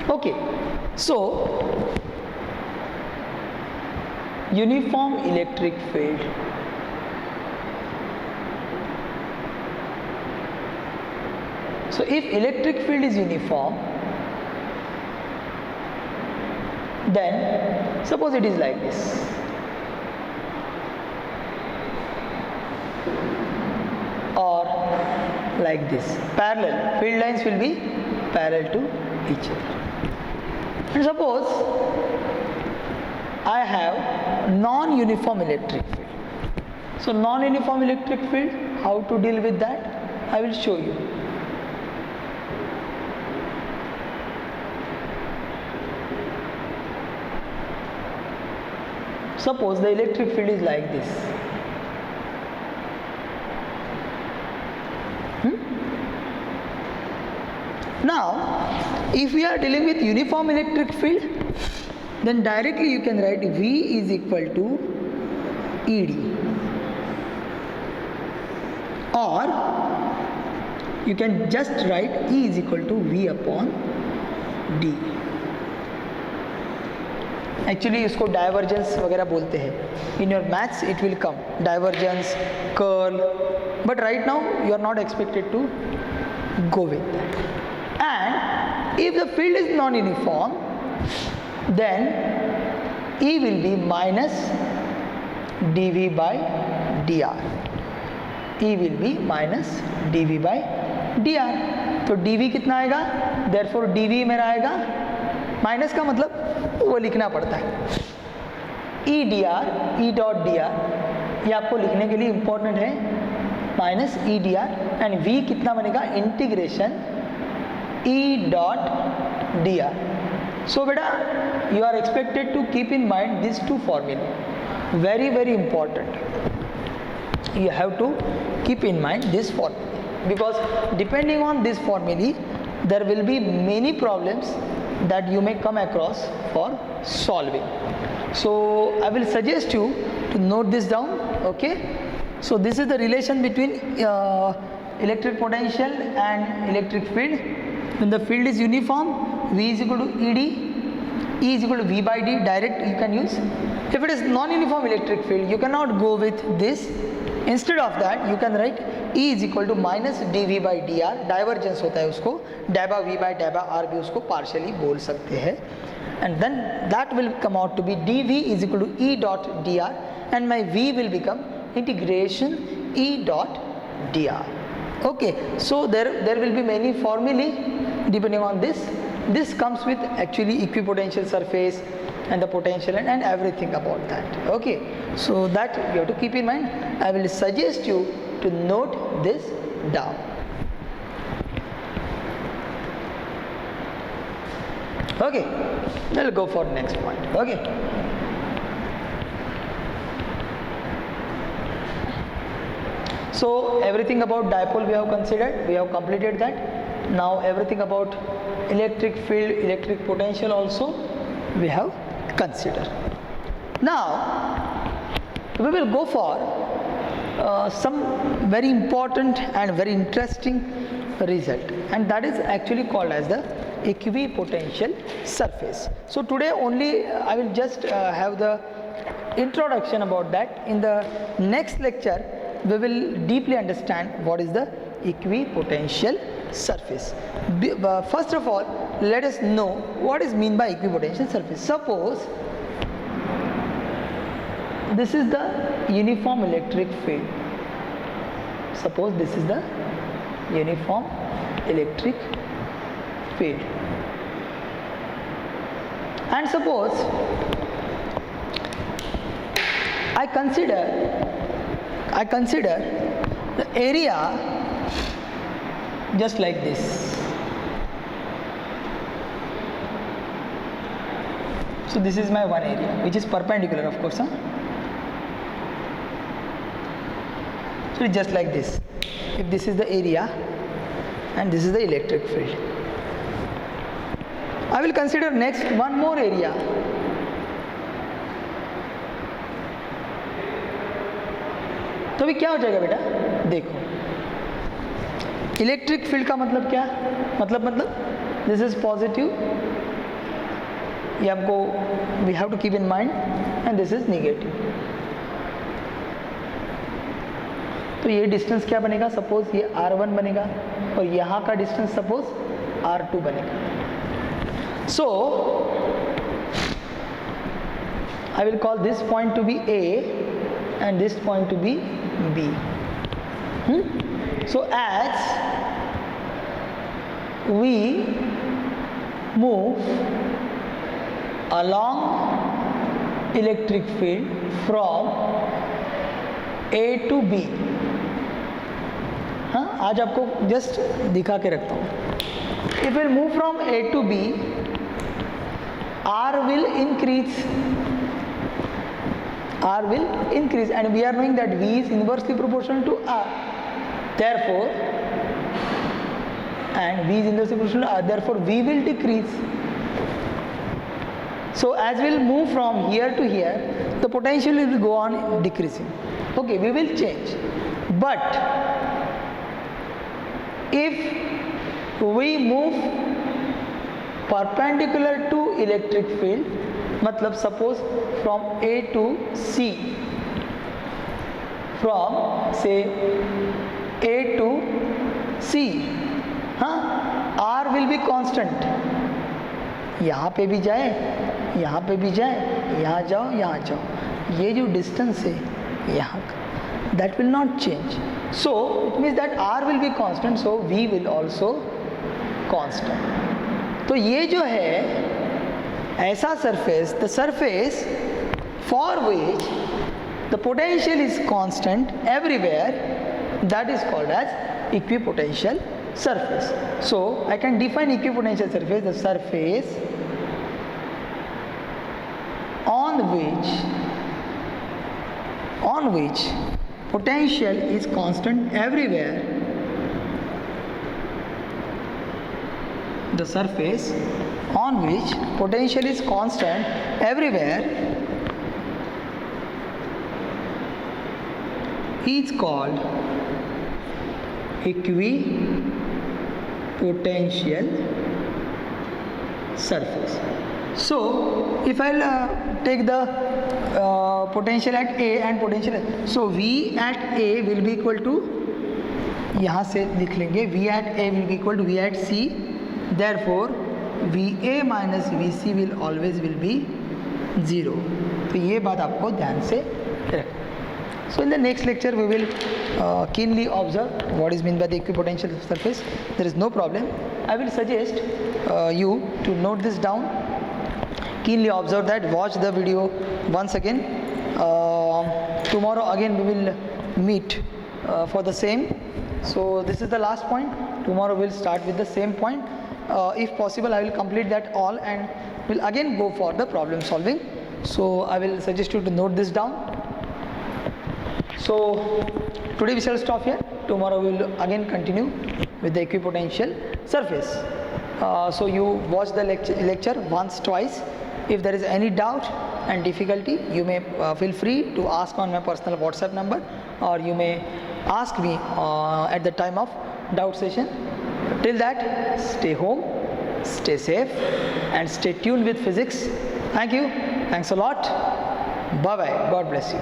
Okay, so uniform electric field, so if electric field is uniform, then suppose it is like this. Or like this, parallel, field lines will be parallel to each other. And suppose I have non-uniform electric field. So non-uniform electric field, how to deal with that, I will show you. Suppose the electric field is like this. Now, if we are dealing with uniform electric field, then directly you can write V is equal to ED, or you can just write E is equal to V upon D. Actually इसको divergence वगैरह बोलते हैं. In your maths it will come divergence, curl, but right now you are not expected to go with that. And if the field is non-uniform, then E will be minus dV by dr. E will be minus dV by dr. तो dV कितना आएगा? Therefore dV मेरा आएगा, minus का मतलब वो लिखना पड़ता है, E dr, E dot dr, ये आपको लिखने के लिए इम्पोर्टेंट है, minus E dr, and V कितना बनेगा? Integration E dot dr. So beta, you are expected to keep in mind these two formulae, very important. You have to keep in mind this formula, because depending on this formulae there will be many problems that you may come across for solving. So I will suggest you to note this down. Okay, so this is the relation between electric potential and electric field. When the field is uniform, V is equal to ED, E is equal to V by D, direct you can use. If it is non-uniform electric field, you cannot go with this. Instead of that, you can write E is equal to minus dV by dr, divergence होता है उसको, daba V by daba R भी उसको partially बोल सकते हैं, and then that will come out to be dV is equal to E dot dr, and my V will become integration E dot dr. Okay, so there will be many formulae depending on this. This comes with actually equipotential surface and the potential and everything about that. Okay, so that you have to keep in mind. I will suggest you to note this down. Okay, we'll go for next point. Okay, so everything about dipole we have considered, we have completed that. Now everything about electric field, electric potential also we have considered. Now we will go for some very important and very interesting result, and that is actually called as the equipotential surface. So today only I will just have the introduction about that. In the next lecture we will deeply understand what is the equipotential surface. First of all, let us know what is mean by equipotential surface. Suppose this is the uniform electric field. Suppose this is the uniform electric field, and suppose I consider the area just like this. So this is my one area which is perpendicular, of course, so it's just like this. If this is the area and this is the electric field, I will consider next one more area. तो अभी क्या हो जाएगा बेटा, देखो electric field का मतलब क्या, मतलब दिस इज पॉजिटिव, ये हमको we have to keep in mind, and this is negative. तो ये डिस्टेंस क्या बनेगा, सपोज ये r1 बनेगा और यहाँ का डिस्टेंस सपोज r2 बनेगा. So I will call this point to be A and this point to be B. So as we move along electric field from A to B, हाँ आज आपको just दिखा के रखता हूँ. If we move from A to B, R will increase, and we are knowing that V is inversely proportional to R, therefore, and V is inversely proportional to R, therefore V will decrease. So as we will move from here to here, the potential will go on decreasing. Okay, we will change, but if we move perpendicular to electric field, मतलब suppose from A to C, from say A to C, हाँ R will be constant. यहाँ पे भी जाए, यहाँ पे भी जाए, यहाँ जाओ, यहाँ जाओ, ये जो distance है यहाँ का, that will not change. So it means that R will be constant, so V will also constant. तो ये जो है ऐसा surface, the surface for which the potential is constant everywhere, that is called as equipotential surface. So I can define equipotential surface, the surface on which potential is constant everywhere, the surface on which potential is constant everywhere is called equipotential surface. So if I'll take the potential at A and potential at, so V at A will be equal to, यहाँ से लिख लेंगे V at A will be equal to V at C, therefore VA minus VC will always will be 0. तो ये बात आपको ध्यान से रखें. So in the next lecture we will keenly observe what is meant by the equipotential surface. There is no problem. I will suggest you to note this down, keenly observe that, watch the video once again. Tomorrow again we will meet for the same. So this is the last point. Tomorrow we'll start with the same point. If possible, I will complete that all and will again go for the problem solving. So I will suggest you to note this down. So today we shall stop here. Tomorrow we will again continue with the equipotential surface. So you watch the lecture once, twice. If there is any doubt and difficulty, you may feel free to ask on my personal WhatsApp number, or you may ask me at the time of doubt session. Till that, stay home, stay safe, and stay tuned with physics. Thank you. Thanks a lot. Bye bye. God bless you.